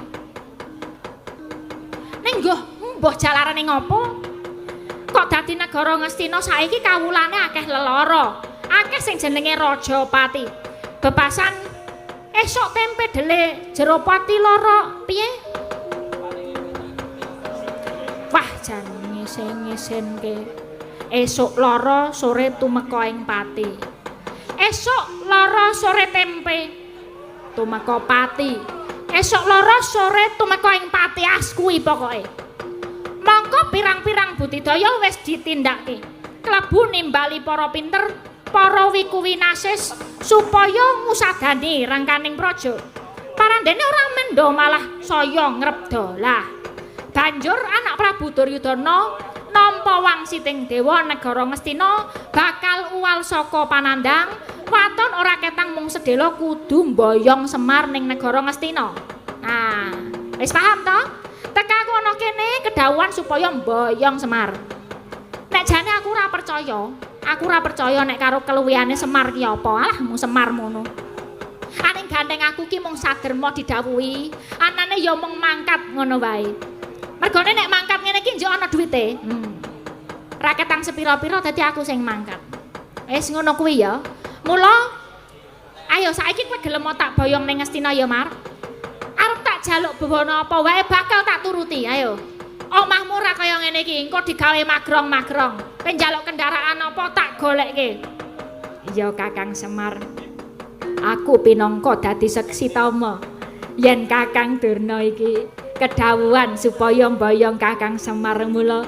Ning mbah jalarane ngopo? Kok dadi negara Ngastina saiki kawulane akeh lelara. Akeh sing jenenge Rajapati. Bebasan esuk tempe dele jero pati lara. Piye? Wah, jan ngisen-ngisenke. Esuk lara sore tumeka ing pati. Esuk lara sore tempe tumeka pati. Esuk lara sore tumeka ing pati kuwi pokoke. Mongko pirang-pirang budidaya wis ditindakke. Klebu nimbali para pinter, para wiku winasis supaya ngusadani rangkaning praja. Parandene ora mendo malah saya ngrebdolah. Banjur anak Prabu Duryudana nampa wangsiting dewa negara Ngastina bakal uwal saka panandang waton ora ketang mung sedhela kudu mboyong Semar ning negara Ngastina. Wis paham to? Tekaku ana kene kedhawuhan supaya mboyong Semar. Nek jane aku ora percaya nek karo keluwihane Semar ki apa. Alah mung Semar mono. Aning gandeng aku ki mung saderma didhawuhi, anane ya mung mangkat ngono wae. Mergone nek mangkat ngene iki njok ana duwite. Ra ketang sepira-pira dadi aku sing mangkat. Wis ngono kuwi ya. Mula ayo saiki kowe gelem tak boyong ning Ngastina ya, Mar. Arep tak jaluk bewono apa wae bakal tak turuti. Ayo. Omahmu ra kaya ngene iki, engko digawe magrong-magrong. Kowe njaluk kendaraan apa tak golekke. Iya Kakang Semar. Aku pinangka dadi seksi tama yen Kakang Durna iki kedhawuhan supaya mboyong Kakang Semar mula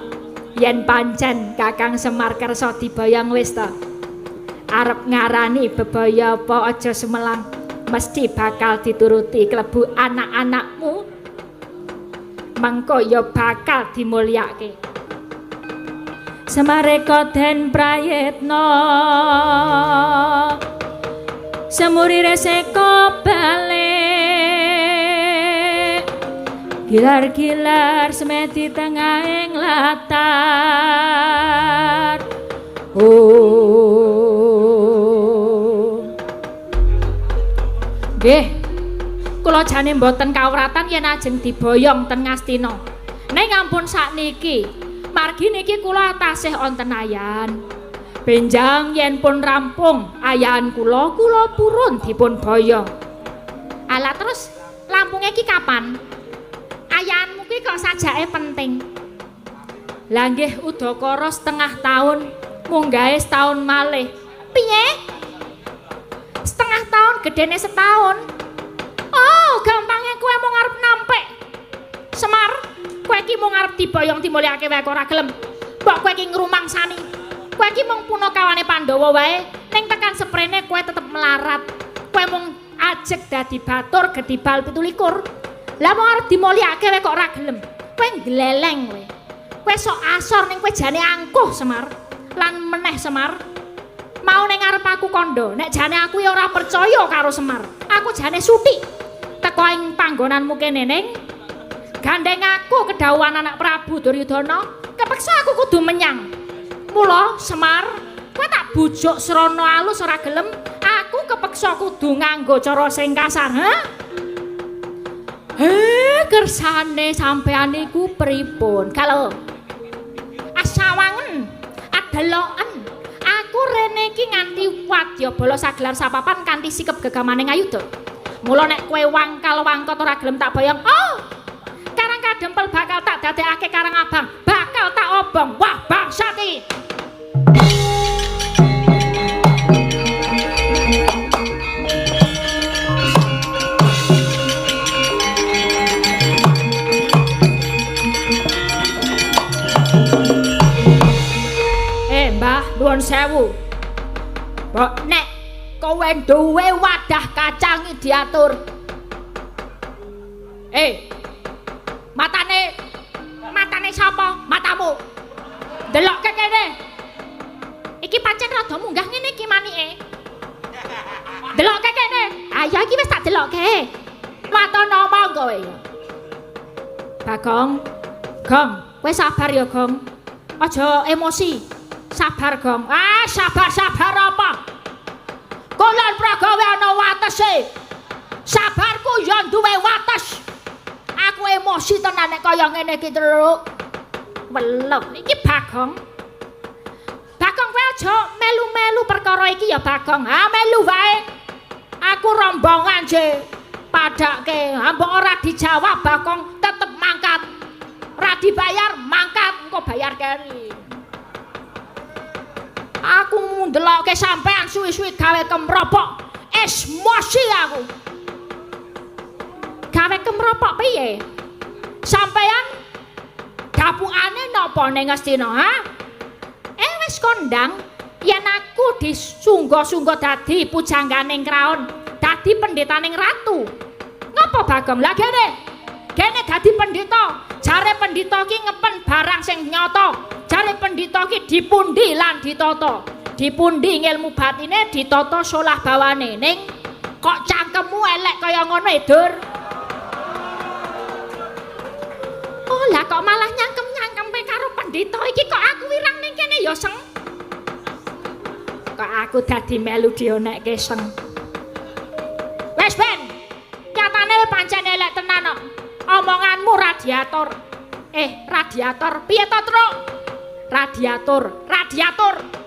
yen pancen Kakang Semar kersa diboyong wis ta. Arep ngarani bebaya apa aja sumelang, mesti bakal dituruti klebu anak-anakmu. Mengko ya bakal dimulyake. Semareka den prayitna semuri reseka balik gilar-gilar semedi tengahing latar. Nggih, kula jane mboten kawratan yen ajeng diboyong ten Ngastina. Ning ampun sakniki, margi niki kula tasih wonten ayan. Benjang yen pun rampung ayahan kula purun dipun boyong. Ala terus lampunge iki kapan? Ayahanmu ki kok sajake penting. Lah nggih udakara setengah taun, munggahe setahun malih. Piye? Setengah tahun gedene setahun. Oh, gampangnya kowe mau ngarep nampik. Semar, kowe iki mau ngarep diboyong dimulyake wae kok ora gelem. Mbok kowe iki ngrumangsani. Kowe iki mung punakawane Pandhawa wae, ning tekan seprene kowe tetep melarat. Kowe mung ajeg dadi batur gedibal 17. Lah mau arep dimulyake wae kok ora gelem. Kowe gleleng kowe. Kowe sok asor ning kowe jane angkuh Semar. Lan meneh Semar, mau ning ngarep aku kandha, nek jane aku ya ora percaya karo Semar. Aku jane sutik teko ing panggonanmu kene ning gandeng aku kedhawuhan anak Prabu Duryudana, kepeksa aku kudu menyang. Mula Semar, kowe tak bujuk srana alus ora gelem, aku kepeksa kudu nganggo cara sing kasar, ha? Kersane sampean iku pripun? Kalau asawangen, adeloken, aku rene iki nganti wadya bala sagelar sapapan kanthi sikep gegamaning ayuda. Mula nek kowe wangkal-wangkot ora gelem tak boyong, oh, Karang Kadempel bakal tak dadekake Karang Abang, bakal tak obong. Wah, bangsat iki. Mbah, nuwun sewu. Mbok nek kowe duwe wadah kacang diatur. Matane sapa? Matamu. Delokke kene. Iki pancen rada munggah ngene iki manike. Delokke kene. Ayo iki wis tak delokke. Watono monggo kowe. Bagong. Gong, kowe sabar ya, Gong. Aja emosi. Sabar, Gong. Sabar apa? Kulon Pragawe ana watese. Sabarku ya duwe wates. Aku emosi tenan nek kaya ngene iki terus. Welek iki Bagong. Bagong kowe aja melu-melu perkara iki ya Bagong. Melu wae. Aku rombongan je padake. Mbok ora dijawab Bagong tetep mangkat. Ora dibayar mangkat engko bayar keri. Aku ndelokke sampean suwi-suwi gawe kemropok. Emosi aku. Gawe kemropok piye? Sampean dapukane napa ning Ngastina, ha? Wis kondang yen aku disungguh-sungguh dadi pujangganing kraon, dadi pendhetaning ratu. Ngapa Bagong? Lah kene dadi pendhita. Jare pendhita ki ngepen barang sing nyata. Jare pendhita ki dipundi lan ditata. Dipundi ngilmu batine, ditata solah bawane. Ning kok cangkemmu elek kaya ngono, Dur? Oh, lah kok malah nyangkem-nyangkempe karo pendhita iki kok aku wirang ning kene ya, Seng? Kok aku dadi melu dionekke, Seng? Wes ben. Nyatane pancen elek tenan kok. Omonganmu radiator. Radiator. Piye to, Truk? Radiator.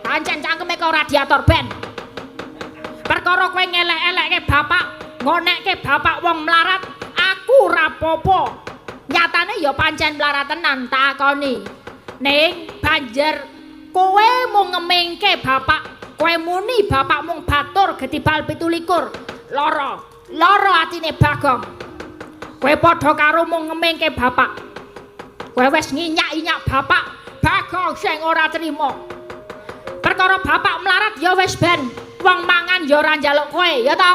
Pancen cangkeme kok radiator ben. Perkara kowe ngelek-elekke bapak, ngonekke bapak wong melarat, aku ora apa-apa. Nyatane ya pancen melarat tenan takoni. Ning banjur kowe mung ngemingke bapak kowe muni bapak mung batur getibal 17 loro atine Bagong kowe padha karo mung ngemingke bapak kowe wis nginyak-inyak bapak Bagong sing ora trima perkara bapak melarat ya wis ben wong mangan ya ora njaluk kowe ya to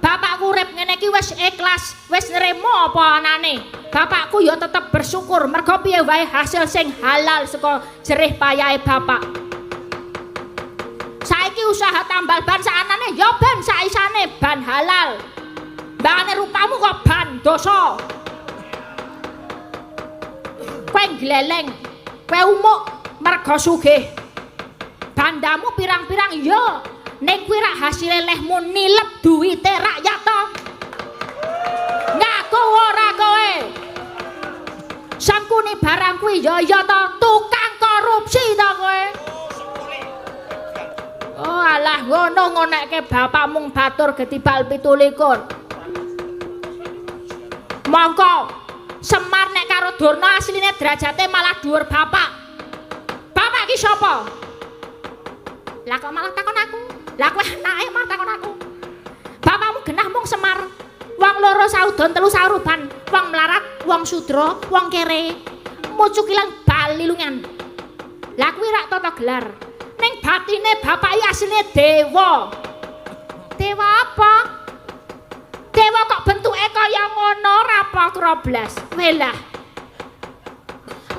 bapakku urip ngene iki wis ikhlas wis nrimo apa anane bapakku ya tetep bersyukur mergo piye wae hasil sing halal saka jerih payahe bapak saiki usaha tambal ban saanane ya ben saisane ban halal mbane rupamu kok ban dosa kowe gleleng kowe umuk mergo sugih bandamu pirang-pirang ya ning kuwi rak hasile lehmu nilep duwite rakyat to ngaku ora kowe sangkune barang kuwi ya to tukang korupsi to kowe oh alah ngono ngonekke bapak mung batur getibal 17 mongko Semar nek karo Durna asline derajate malah dhuwur bapak iki sapa lah kok malah takon aku lah kowe anake malah takon aku bapakmu genah mung Semar wong loro saudon telu sauruban wong melarat wong sudra wong kere mucukilan balilungan lah kuwi rak tata gelar ning batine bapak iki asline dewa dewa apa dewa kok bentuke kaya ngono rapokro blas welah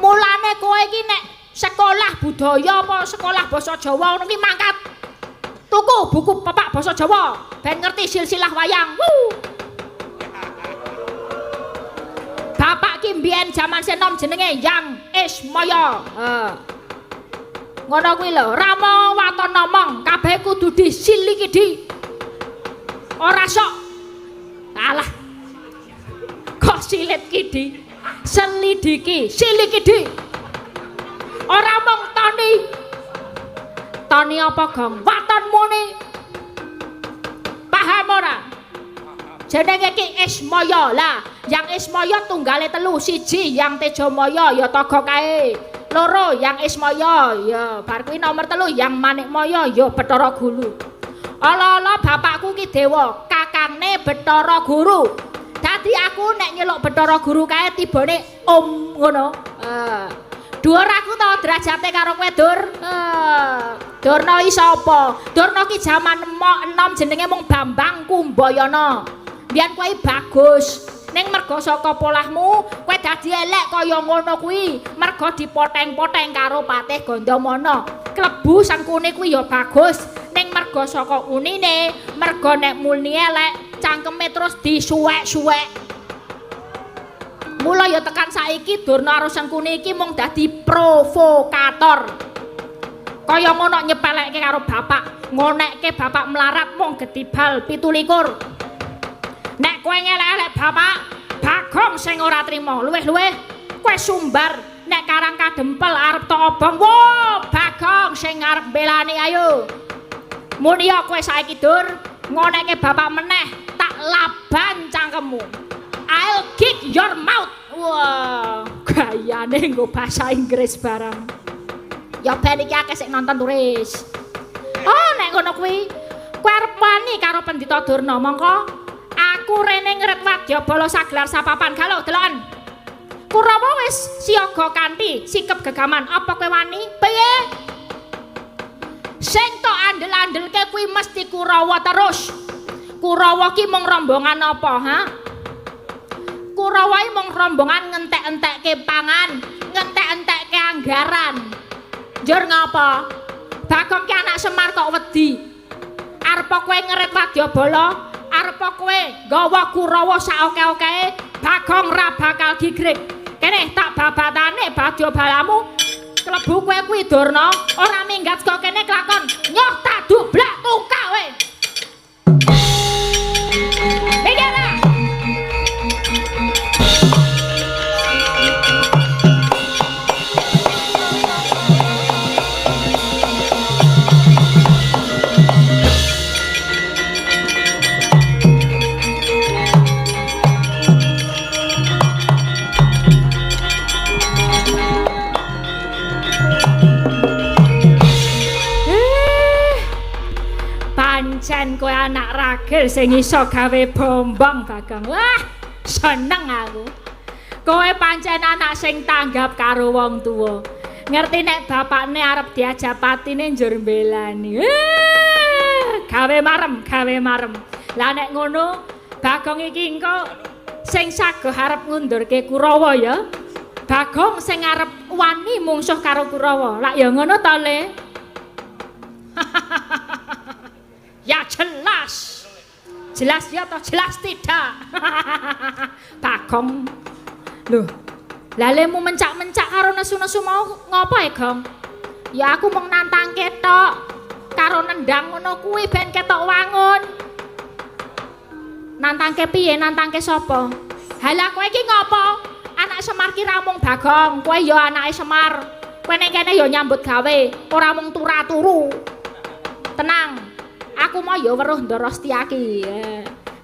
mulane kowe iki nek sekolah budaya apa sekolah basa Jawa ngono ki mangkat tuku buku pepak basa Jawa ben ngerti silsilah wayang bapak ki mbiyen jaman senom jenenge Yang Ismaya ngono kuwi lho Rama Watana mong kabeh kudu disilikidi ora sok alah kok silit kidi selidiki silikidi ora mung tani apa Gong waton muni paham ora jenenge ki Ismaya lah Yang Ismaya tunggale telu siji Yang Tejamaya ya Taga kae loro Yang Ismaya ya bar kuwi nomor telu Yang Manikmaya ya Bathara Guru ala-ala bapakku ki dewa kakangne Bathara Guru dadi aku nek nyeluk Bathara Guru kae tibane om ngono dhuwur aku to derajate karo kowe Dur Durna iki sapa Durna ki jaman enom jenenge mung Bambang Kumbayana biyen kowe bagus ning merga saka polahmu kowe dadi elek kaya ngono kuwi merga dipoteng-poteng karo Patih Gandamana klebu sangkune kuwi ya bagus ning merga saka unine merga nek mulni elek cangkeme terus disuwek-suwek mula ya tekan saiki Durna karo Sangkune iki mung dadi provokator kaya ngono nyepelekke karo bapak ngonekke bapak melarat mung getibal 17 nek kowe ngelek-elek bapak Bagong sing ora trima luwih-luwih kowe sumbar nek Karang Kadempel arep tok obong wo Bagong sing arep belani ayo muni ya kowe saiki Dur ngonekke bapak meneh tak laban cangkemmu I'll kick your mouth. Wah, gayane nggo bahasa Inggris barang. Ya ben iki akeh sing nonton turis. Oh, nek ngono kuwi, kowe arep wani karo Pendhita Durna mongko aku rene ngret wadyabala sagelar sapapan galo deloken. Kurawa wis siaga kanthi sikep gegaman. Apa kowe wani? Piye? Sing tok andel-andelke kuwi mesti Kurawa terus. Kurawa ki mung rombongan apa, ha? Kurawa iki mung rombongan ngentek-entekke pangan, ngentek-entekke anggaran. Njur ngapa? Bagong ki anak Semar kok wedi. Arep kowe ngeret wadyabala, arep kowe nggawa Kurawa saoke-okehe, Bagong ra bakal gigrik. Kene tak babatane wadyabalamu. Klebu kowe kuwi Durna, ora minggat saka kene kelakon. Nyoh tak dublak tungkak kowe. pancen kowe anak ragil sing iso gawe bombong Bagong. Wah, seneng aku. Kowe pancen anak sing tanggap karo wong tuwa. Ngerti nek bapakne arep diajak patine njur mbelani. Gawe marem. Lah nek ngono, Bagong iki engko sing saguh arep ngundurke Kurawa ya. Bagong sing arep wani mungsuh karo Kurawa. Lah ya ngono to, Le? Ya jelas. Jelas ya atau jelas tidak? Bagong. Loh, lalemu mencak-mencak karo nesu-nesu mau ngopo ya, Gong? Ya aku mung nantang ketok. Karo nendang ngono kuwi ben ketok wangun. Nantangke piye? Nantangke sapa? Halah kowe iki ngopo? Anak Semar ki ra mung Bagong, kowe ya anake Semar. Kowe nek kene ya nyambut gawe, ora mung turu. Tenang, aku mau ya weruh Ndara Setyaki.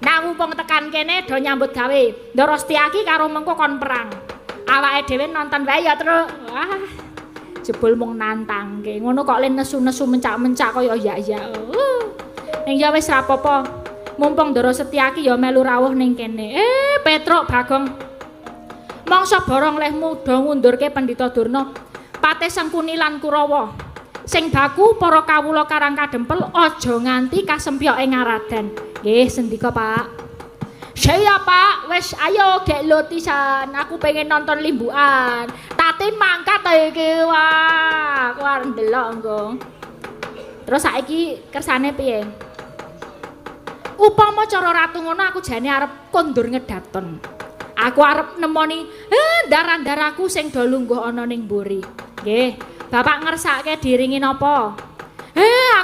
Nah mumpung tekan kene do nyambut gawe, Ndara Setyaki karo mengko kon perang. Awake dhewe nonton wae ya terus. Wah, jebul mung nantangke. Ngono kok le nesu-nesu mencak-mencak kaya ya. Ning ya wis ra apa-apa. Mumpung Ndara Setyaki ya melu rawuh ning kene. Petruk Bagong. Mangsa borong leh muda ngundurke Pendhita Durna. Patih Sengkuni lan Kurawa. Sing baku para kawula Karang Kadempel aja nganti kasempyoke ngaradan. Nggih, sendika, Pak. Saya, Pak, wis ayo gek lotisan. Aku pengen nonton limbukan. Tatin mangkat iki. Wah, aku arep ndelok engko. Terus saiki kersane piye? Upama cara ratu ngono aku jane arep kondur ngedaton. Aku arep nemoni darah-darahku sing do lungguh ana ning mburi. Nggih. Bapak ngersake diringi napa?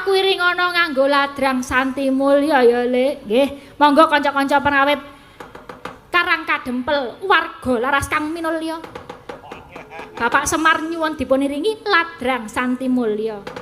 Aku iring ana nganggo ladrang Santi Mulya ya, Le. Nggih, monggo kanca-kanca pengawit Karang Kadempel warga laras kang minulya. Bapak Semar nyuwun dipun iringi ladrang Santi Mulya.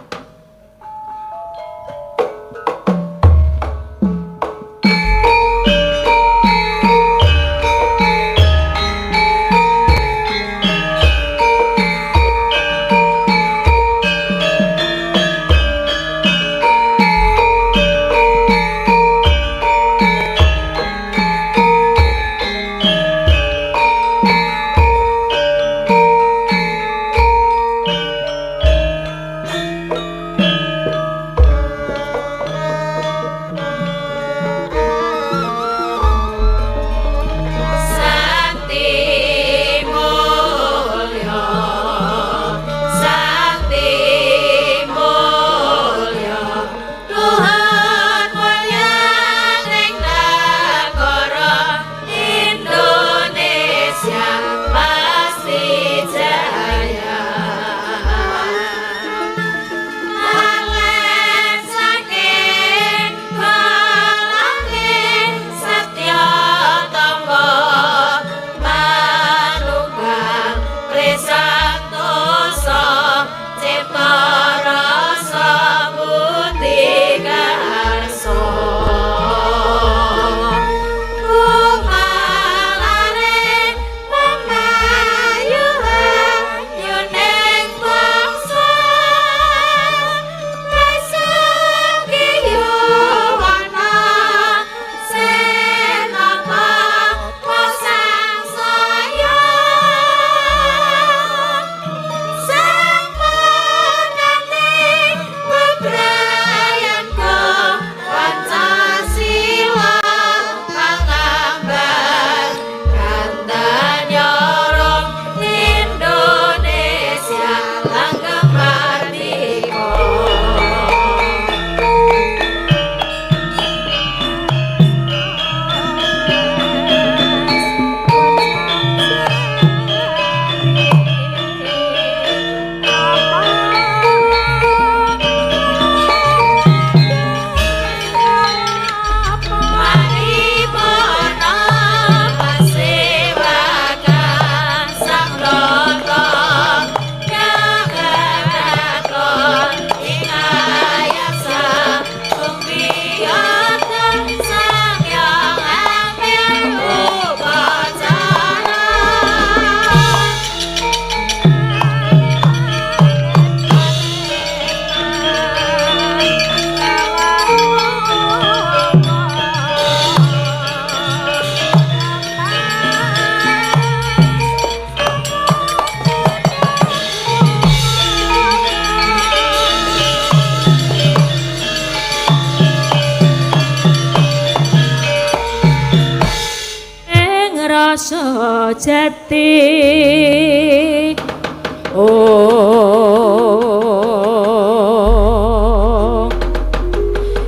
sejati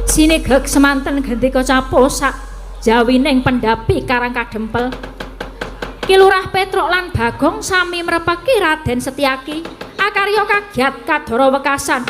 sinegeg semanten gendika caposak jawining pendapi Karang Kadempel Ki Lurah Petruk lan Bagong sami mrepeki Raden Setyaki akarya kagiat kadara wekasan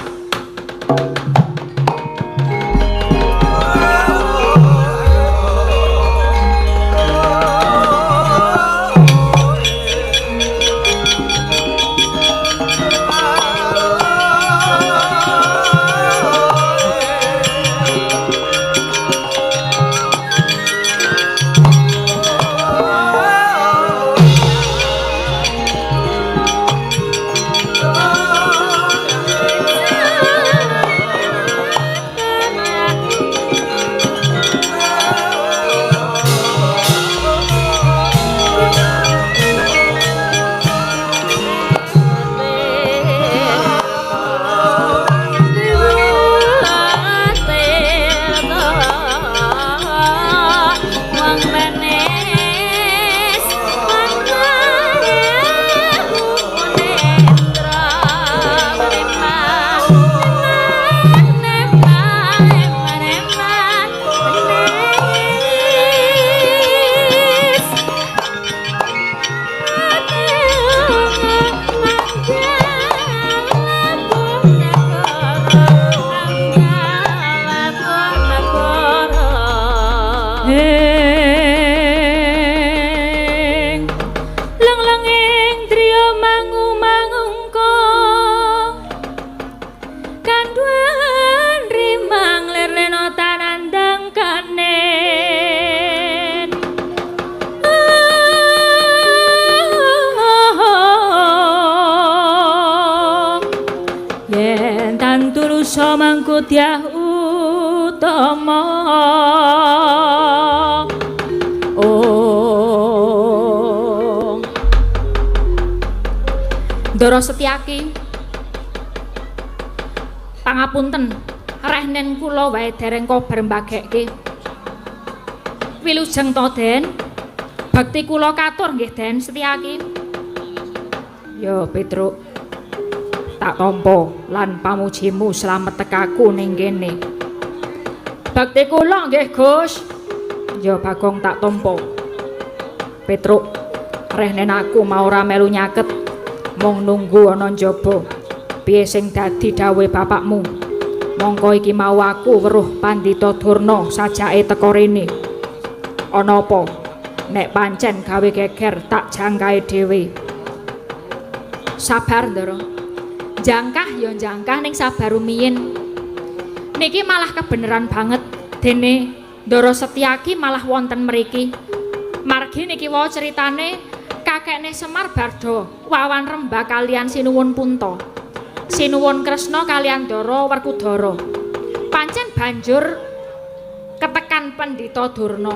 Mangkudyah utama Ndara Setyaki pangapunten rehnen kula wae dereng kabar mbagekke wilujeng to Den bakti kula katur nggih Den Setyaki ya Petruk tak tampa lan pamujimu slamet tekaku ning kene. Bakti kula nggih Gus. Ya Bagong tak tampa. Petruk, rehnen aku mau ora melu nyaket. Mung nunggu ana njaba. Piye sing dadi dawuhe bapakmu? Mongko iki mau aku weruh Pandita Durna sajake teka rene. Ana apa? Nek pancen gawe geger tak jangkahe dhewe. Sabar, Ndara. Jangkah ya jangkah ning sabar rumiyin niki malah kebeneran banget dene Ndara Setyaki malah wonten mriki margi niki wae ceritane kakekne Semar Barda Wawan Rembag kalian Sinuwun Punta Sinuwun Kresna kalian Ndara Werkudara pancen banjur ketekan Pandita Durna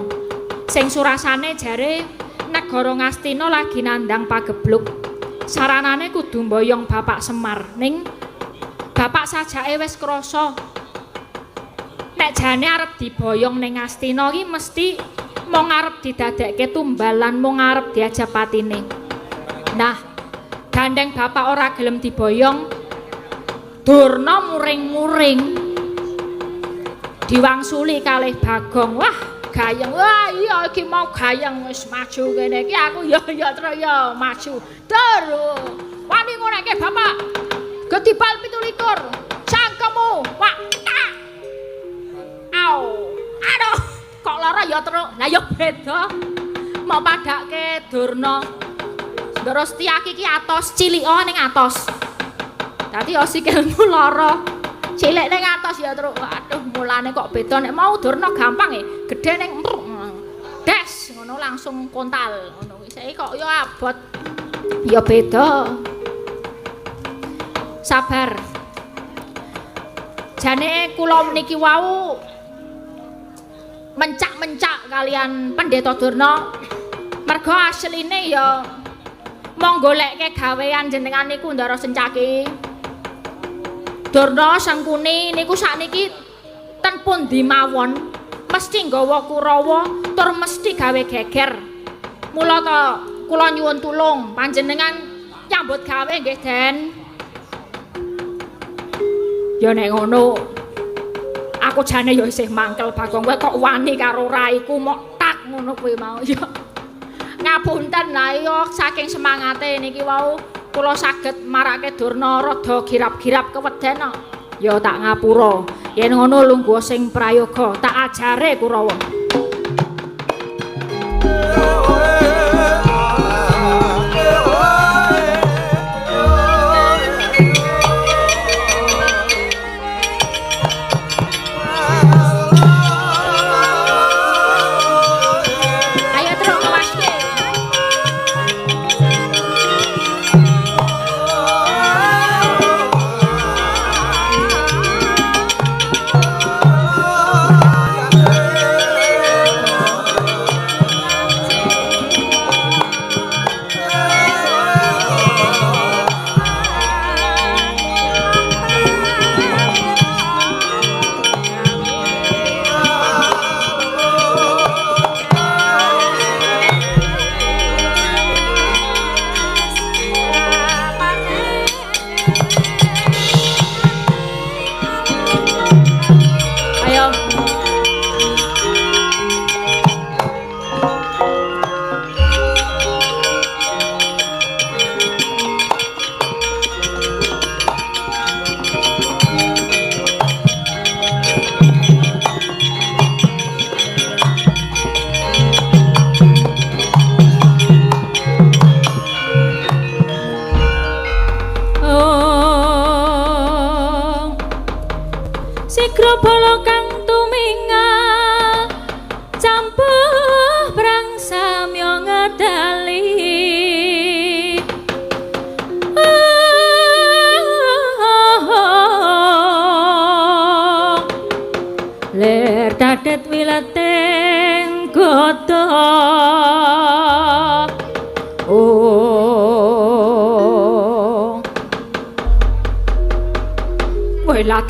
sing surasane jare negara Ngastina lagi nandang pagebluk saranane kudu mboyong Bapak Semar ning Bapak sajake wis krasa nek jane arep diboyong ning Ngastina iki mesti mung arep didadekke tumbalan mung arep diajab patine nah gandeng bapak ora gelem diboyong Durna muring-muring diwangsuli kalih Bagong wah gayeng wah iya iki mau gayeng wis maju kene iki aku ya terus ya maju dur wani ngoreke bapak gedibal 17 cangkemmu wak au aduh kok lara ya terus lah ya beda mau padake Durna Ndara Setyaki iki atos cilik ning atos dadi ya sikilmu lara cilik ning atos ya terus aduh mulane kok beda nek mau Durna gampang gedhe ning des ngono langsung kontal ngono iki kok ya abot ya beda sabar jane kula niki wau mencak-mencak kalian Pendeta Durna mergo asline ya mong golekke gawean jenengan niku Ndara Setyaki Durna Sangkuni niku sakniki ten pundi mawon mesti nggawa Kurawa tur mesti gawe geger Mula to kula nyuwun tulung panjenengan nyambut gawe nggih Den. Ya nek ngono aku jane ya isih mangkel Bagong kowe kok wani karo raiku mok tak ngono kuwi mau ya. Ngapunten lah ya saking semangate niki wau kula saged marake Durna rada girap-girap keweden. Ya tak ngapura. Yen ngono lungguh sing prayoga tak ajare Kurawa.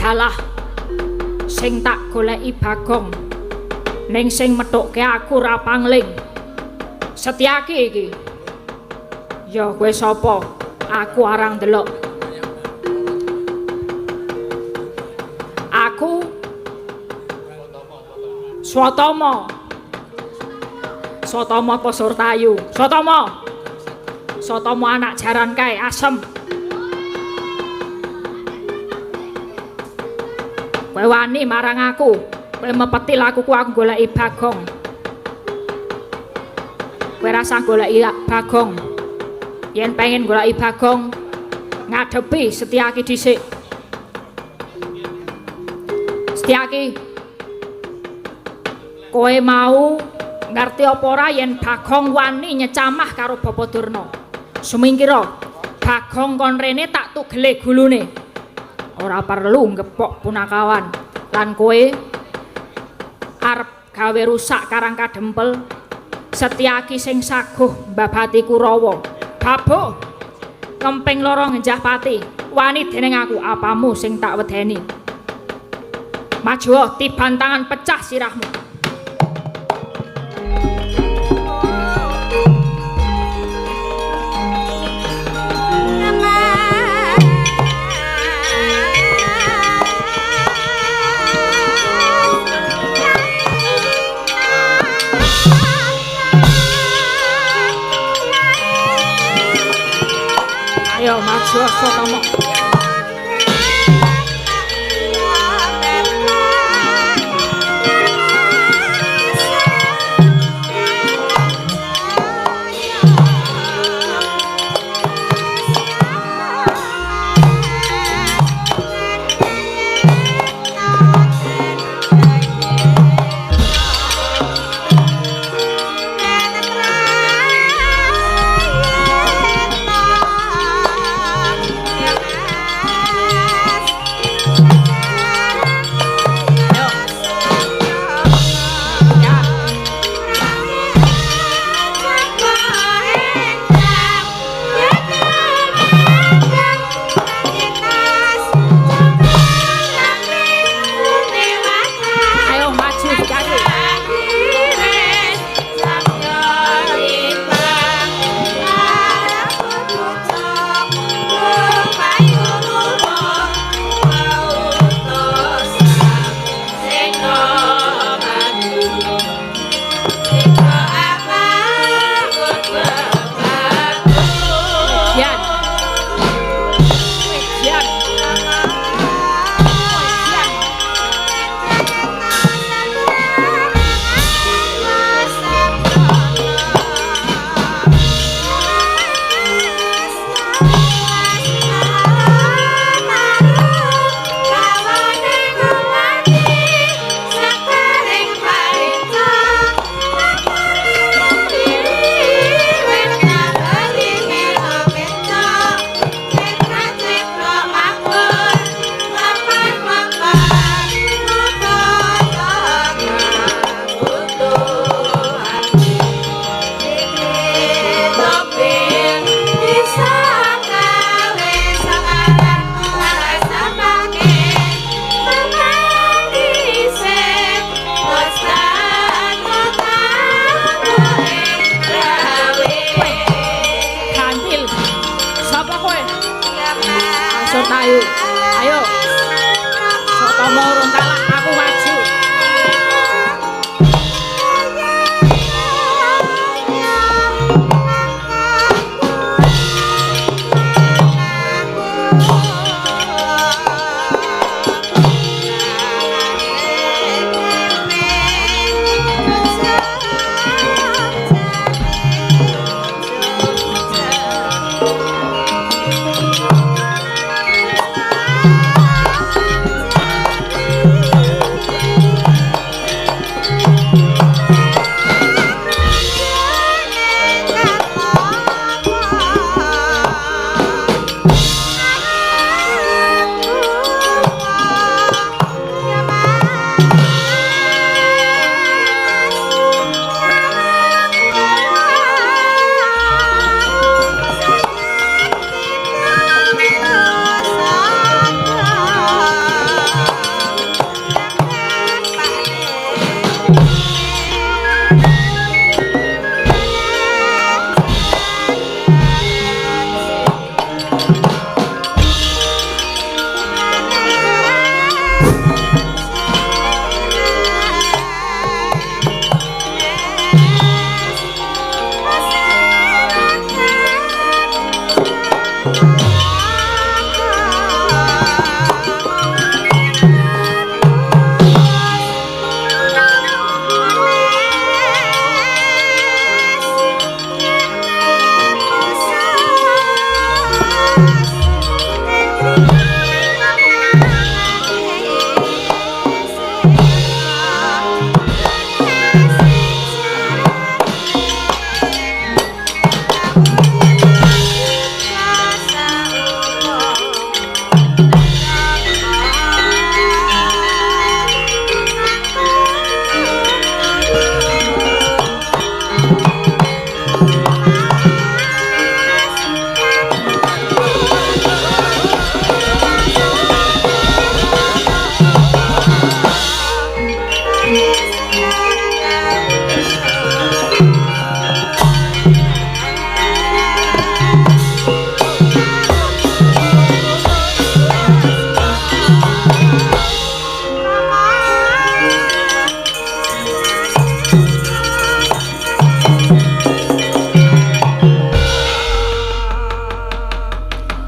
Dalah sing tak goleki Bagong ning sing methukke aku ra pangling Setyaki iki ya kowe sapa aku arang delok aku Swatama apa Surtayu Swatama anak jaran kae asem. Kowe wani marang aku, kowe mepeti lakuku aku goleki Bagong. Kowe rasa goleki Bagong. Yen pengen goleki Bagong, ngadepi Setyaki dhisik. Setyaki, kowe mau ngerti apa ora yen Bagong wani nyecamah karo Bapa Durna? Sumingkira Bagong kon rene tak tugele gulune. Ora perlu ngepok punakawan lan kowe arep gawe rusak Karang Kadempel. Setyaki sing saguh mbabati Kurawa babuh kemping loro ngenjah pati wani dening aku apamu sing tak wedeni. Maju tiban tangan pecah sirahmu. Ayo maju Swatama.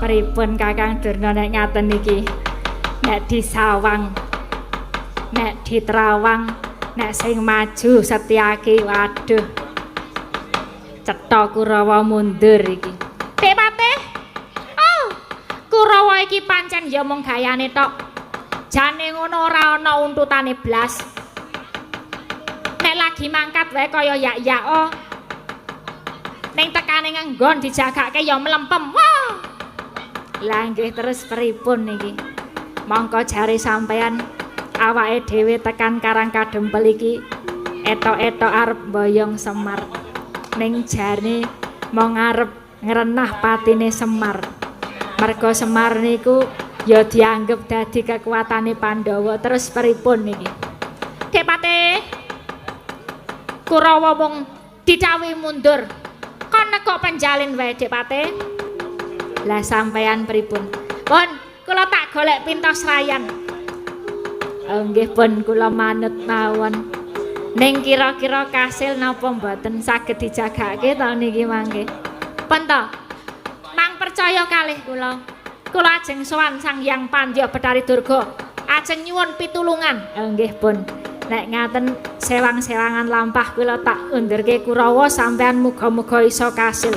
Pripun Kakang Durna nek ngaten niki? Nek disawang, nek ditrawang, nek sing maju Setyaki, waduh. Cetha Kurawa mundur iki. Dek Patih. Oh, Kurawa iki pancen ya mung gayane tok. Jane ngono ora ana untutane blas. Nek lagi mangkat wae kaya yak-yak. Ning tekane ngenggon dijagake ya mlempem. Wah. Lah nggih terus pripun niki? Mongko jare sampean awake dhewe tekan Karang Kadempel iki etok-etok arep boyong Semar. Ning jane mong arep ngrenah patine Semar. Merga Semar niku ya dianggep dadi kekuatane Pandhawa. Terus pripun niki? Dek Patih. Kurawa mung didhawuhi mundur. Kon nek penjalin wae Dek Patih. Lah sampeyan pripun? Pun, kula tak golek pintos rayan. Oh nggih pun kula manut mawon. Ning kira-kira kasil napa mboten saged dijagake ta niki mangke. Penta. Mang percaya kalih kula. Kula ajeng sowan Sang Hyang Pandya Bathari Durga. Ajeng nyuwun pitulungan. Nggih pun. Nek ngaten sewang-sewangan lampah kula tak undurke Kurawa sampean muga-muga iso kasil.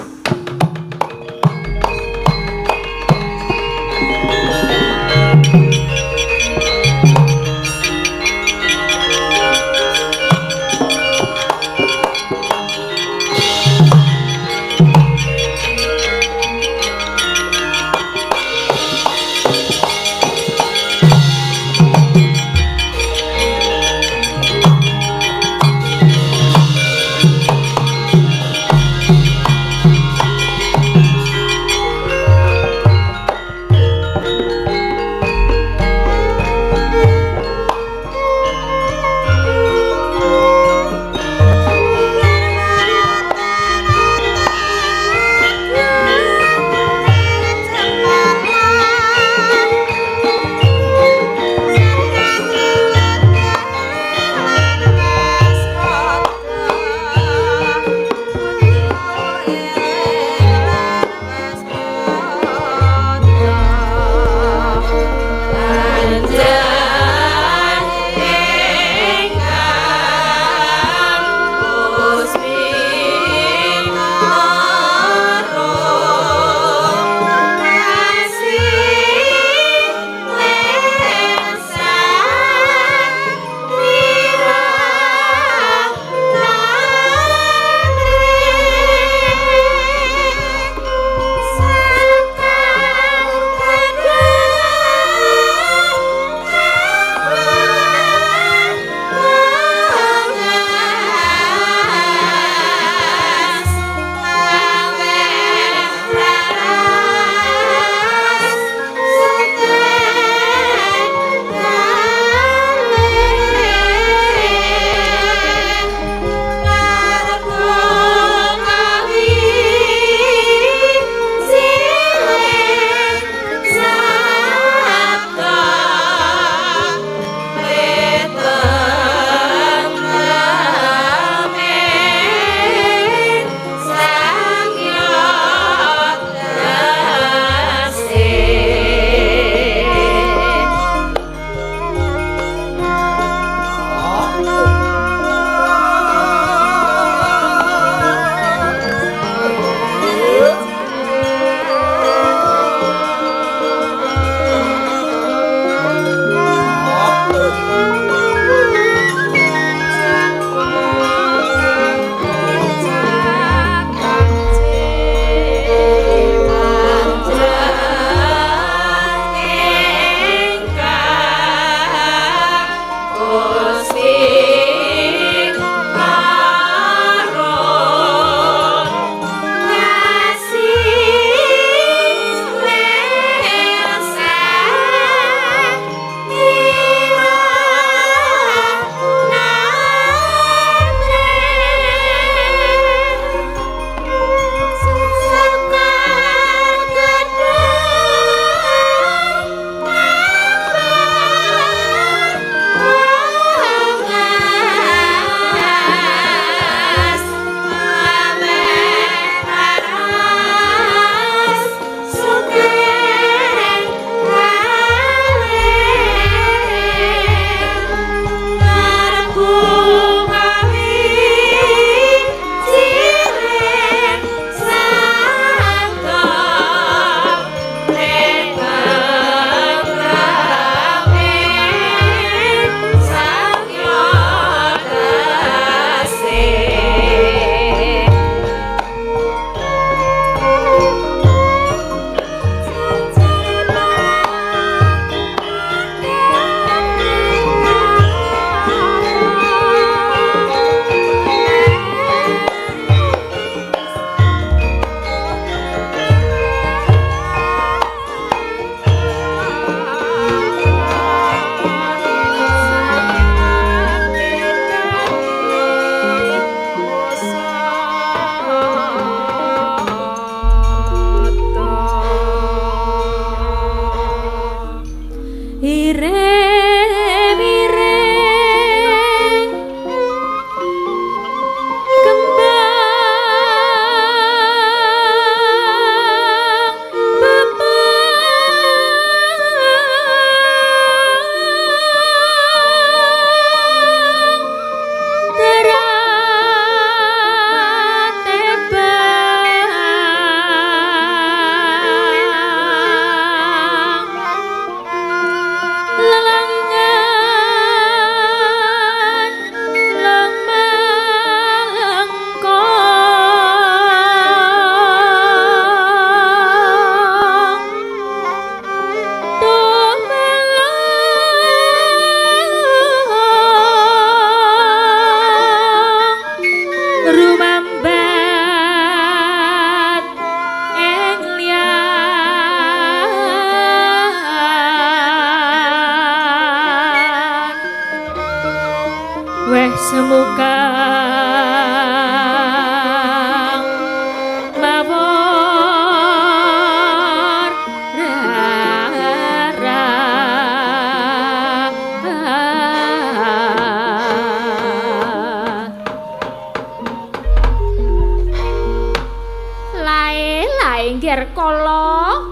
ngger kala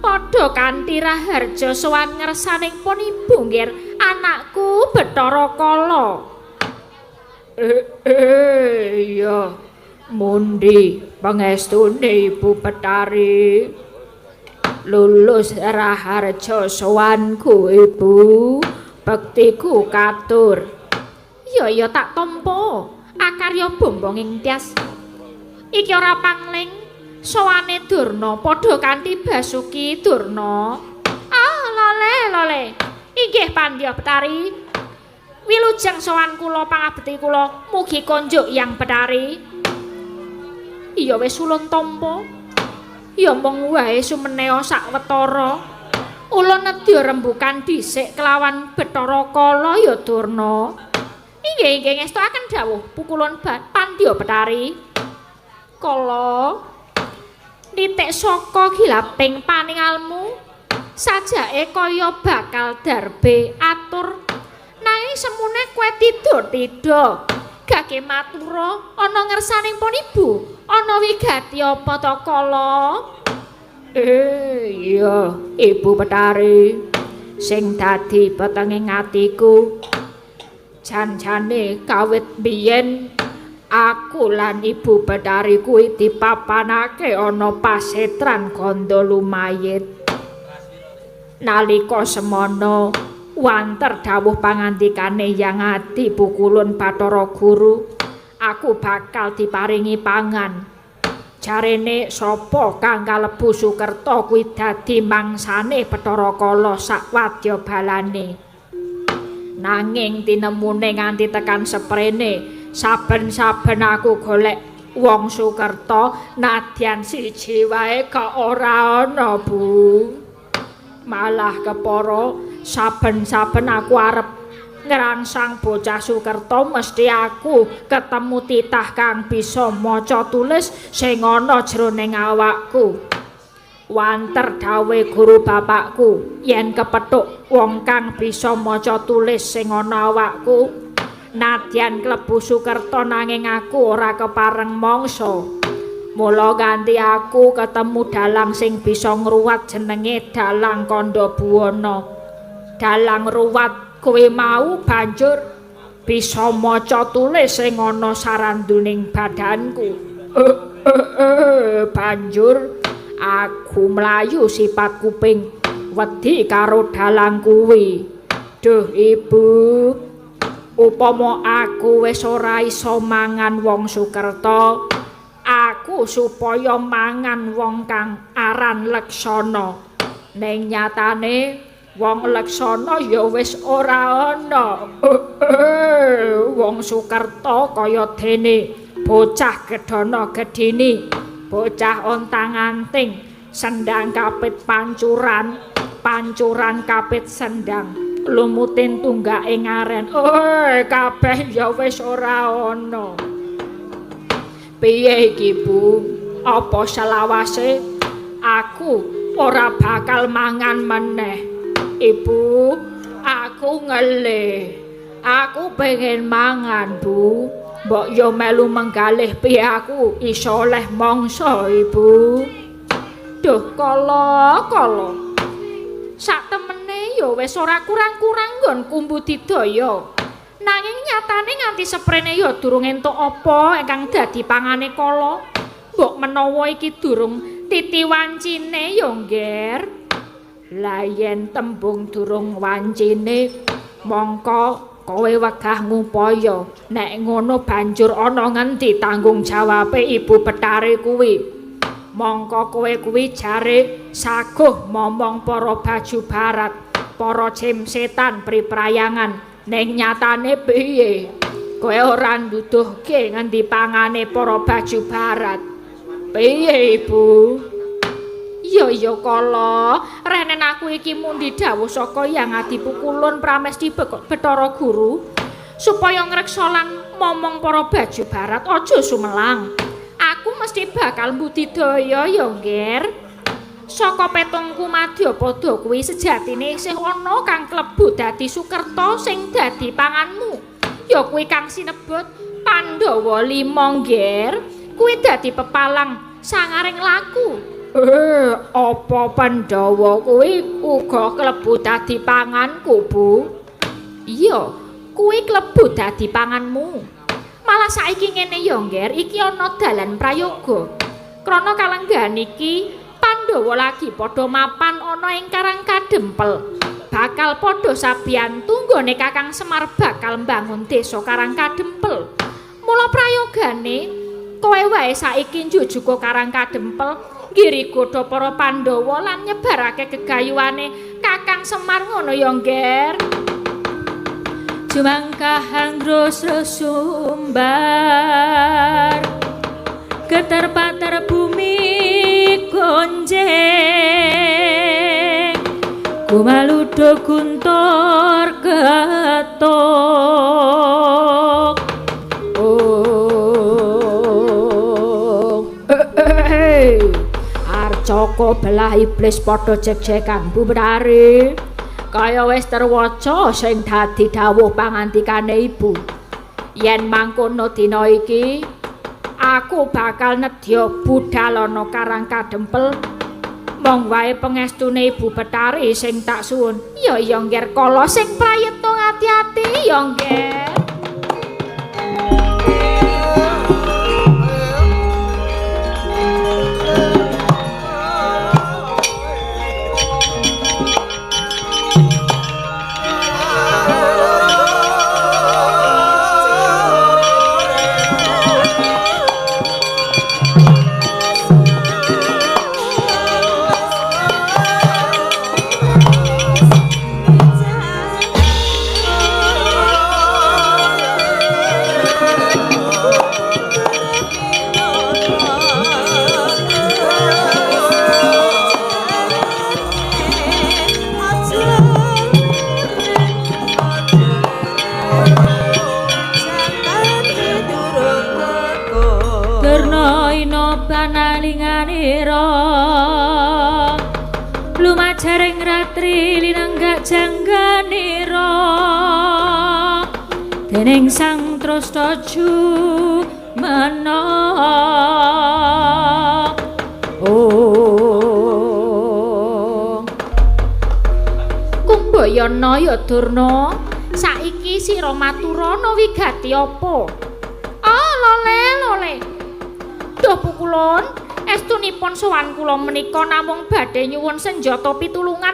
padha kanthi raharja sowan ngersaning pun ibu ngger anakku Bathara Kala. Iya mundi pangestune Ibu Betari lulus raharja sowanku Ibu bektiku katur. Ya tak tampa akarya bombong ing tias iki ora pangling sowane Durna padha kanthi Basuki Durna. Lole inggih Pandya Betari wilujeng sowan kula pangabekti kula mugi konjuk Yang Betari. Iya wis ulun tampa ya mung wae sumeneo sawetara ulun nedya rembukan dhisik kelawan Bathara Kala ya Durna. Inggih ngestakaken dawuh pukulun Pandya Betari. Kala nitik saka gilaping paningalmu sajake kaya bakal darbe atur nanging semune kowe tidur-tidur gage matura ana ngersaning pun ibu ana wigati apa ta Kala? Iya Ibu Betari sing dadi petenging atiku jan-jane kawit biyen aku lan Ibu Betari kuwi dipapanake ana pasetran Ganda Lumayit. Nalika semana wanter dawuh pangandikane Yang Adi Pukulun Bathara Guru, aku bakal diparingi pangan. Jarene sapa kang kalebu Sukerta kuwi dadi mangsane Bathara Kala sak wadyabalane. Nanging tinemune nganti tekan seprene saben-saben aku golek wong Sukerta nadyan siji wae kok ora ana Bu. Malah kepara saben-saben aku arep ngrangsang bocah Sukerta mesti aku ketemu titah kang bisa maca tulis sing ana jroning awakku. Wanter dawe guru bapakku yen kepethuk wong kang bisa maca tulis sing ana awakku nadyan klebu Sukerta nanging aku ora kepareng mangsa. Mula ganti aku ketemu dalang sing bisa ngruwat jenenge Dalang Kandabuwana. Dalang ruwat kowe mau banjur bisa maca tulis sing ana saranduning badanku. Banjur aku mlayu sipat kuping wedi karo dalang kuwi. Duh Ibu, upama aku wis ora iso mangan wong Sukerta, aku supaya mangan wong kang aran Leksana. Ning nyatane wong Leksana ya wis ora ana. Wong Sukerta kaya dene bocah gedana gedhini, bocah ontang-anting, sendang kapit pancuran, pancuran kapit sendang, lumutin tunggake ngaren. Kabeh ya wis ora ana. Piye iki Bu? Apa selawase aku ora bakal mangan meneh? Ibu, aku ngelih. Aku pengen mangan Bu. Mbok yo melu menggalih piye aku iso oleh mangsa Ibu. Duh Kala. Sak temene yo wis ora kurang-kurang nggonku mbudidaya. Nanging nyatane nganti seprene ya durung entuk apa ingkang dadi pangane Kala. Mbok menawa iki durung titi wancine ya ngger. Lah yen tembung durung wancine mongko kowe wegah ngupaya nek ngono banjur ana ngendi tanggung jawabe Ibu Betari kuwi. Mongko kowe kuwi jare saguh momong para baju barat, para jim setan priprayangan. Ning nyatane piye? Kowe ora nduduhke ngendi pangane para baju barat. Piye Ibu? Ya Kala, renen aku iki mundi dawuh saka Yang Adi Pukulun Pramesti Bathara Guru supaya ngreksa lan momong para baju barat aja sumelang. Aku mesti bakal mbudidaya ya ngger. Saka petungku Madyapada kuwi sejatine isih ana kang klebu dadi Sukerta sing dadi panganmu. Ya kuwi kang sinebut Pandhawa 5 ngger. Kuwi dadi pepalang sangaring laku. Apa Pandhawa kuwi uga klebu dadi panganku, Bu? Iya, kuwi klebu dadi panganmu. Malah saiki ngene ya, Ngger, iki ana dalan prayoga. Krana kalenggahan iki Pandhawa lagi padha mapan ana ing Karang Kadempel. Bakal padha sabiyantu nggone Kakang Semar bakal mbangun desa Karang Kadempel. Mula prayogane kowe wae saiki njujuga Karang Kadempel. Giri godha para Pandhawa lan nyebarake gegayuhane Kakang Semar ngono ya, Ngger. Jumangkah anggrus resumbar getar-patar bumi gonjeng gumaludo guntur ketok Arcaka belah iblis padha jek-jekan bubrare kaya wis terwaca sing dadi dawuh pangantikane ibu yen mangkono dina iki aku bakal nedya budhal ana Karang Kadempel mong wae pangestune Ibu Betari sing tak suwun ya Ngger kala sing prayitna ngati-ati ya Ngger. Lumajaring ratri linenggak jangganira dening sang Trastaju mena Kumbayana ya Durna saiki sira maturana wigati apa? Lole Duh Pukulun estunipun sowan kula menika namung badhe nyuwun senjata pitulungan.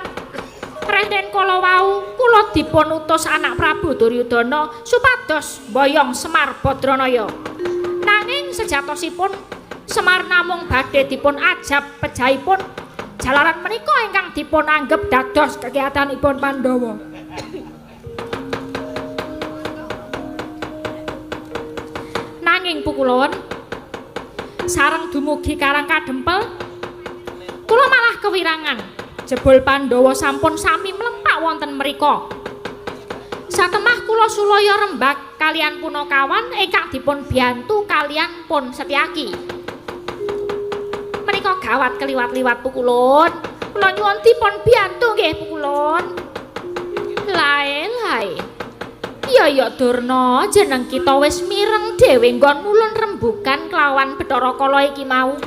Raden kala wau kula dipun utus anak Prabu Duryudana supados mboyong Semar Badranaya. Nanging sejatosipun Semar namung badhe dipun ajab pejahipun. Jalaran menika ingkang dipun anggep dados kegiatanipun Pandhawa. Nanging Pukulun sareng dumugi Karang Kadempel kula malah kewirangan jebul Pandhawa sampun sami mlempak wonten mriku. Satemah kula sulaya rembag kalian Punakawan ingkang dipun biyantu kalian Pun Setyaki. Menika gawat keliwat-liwat Pukulun. Kula nyuwun dipun biyantu nggih Pukulun. Lae. Ya Durna, jeneng kita wis mireng dhewe nggon ulun rembugan kelawan Bathara Kala iki mau.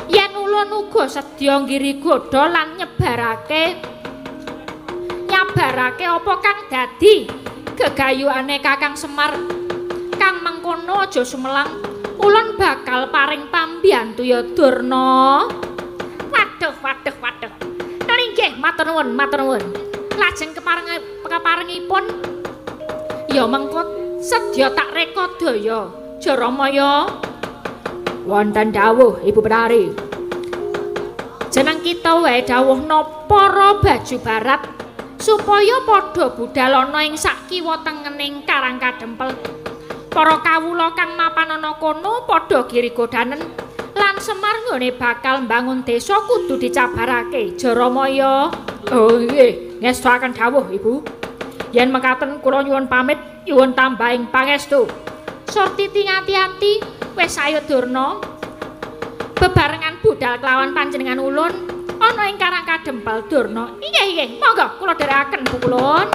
Yen ulun uga sedya ngiri godha lan nyabarake apa kang dadi gegayuhane Kakang Semar. Kang mengkono aja sumelang, ulun bakal paring pambiyantu ya Durna. Waduh. Nggih, matur nuwun. Lajeng keparengipun ya mengko sedya tak reka daya Jaramaya wonten dawuh Ibu Betari jeneng kita wae dawuhna para baju barat supaya padha budhal ana ing sak kiwa tengening Karang Kadempel. Para kawula kang mapan ana kono padha giri-godanen lan Semar nggone bakal mbangun desa kudu dicabarake Jaramaya. Oh nggih, ngestakaken dawuh Ibu. Yen mekaten kula nyuwun pamit, nyuwun tambahing pangestu. Surtiti ngati-ati wis ayo Durna. Bebarengan budhal kelawan panjenengan ulun ana ing Karang Kadempel Durna. Inggih, monggo kula dherekaken Bu Kulun.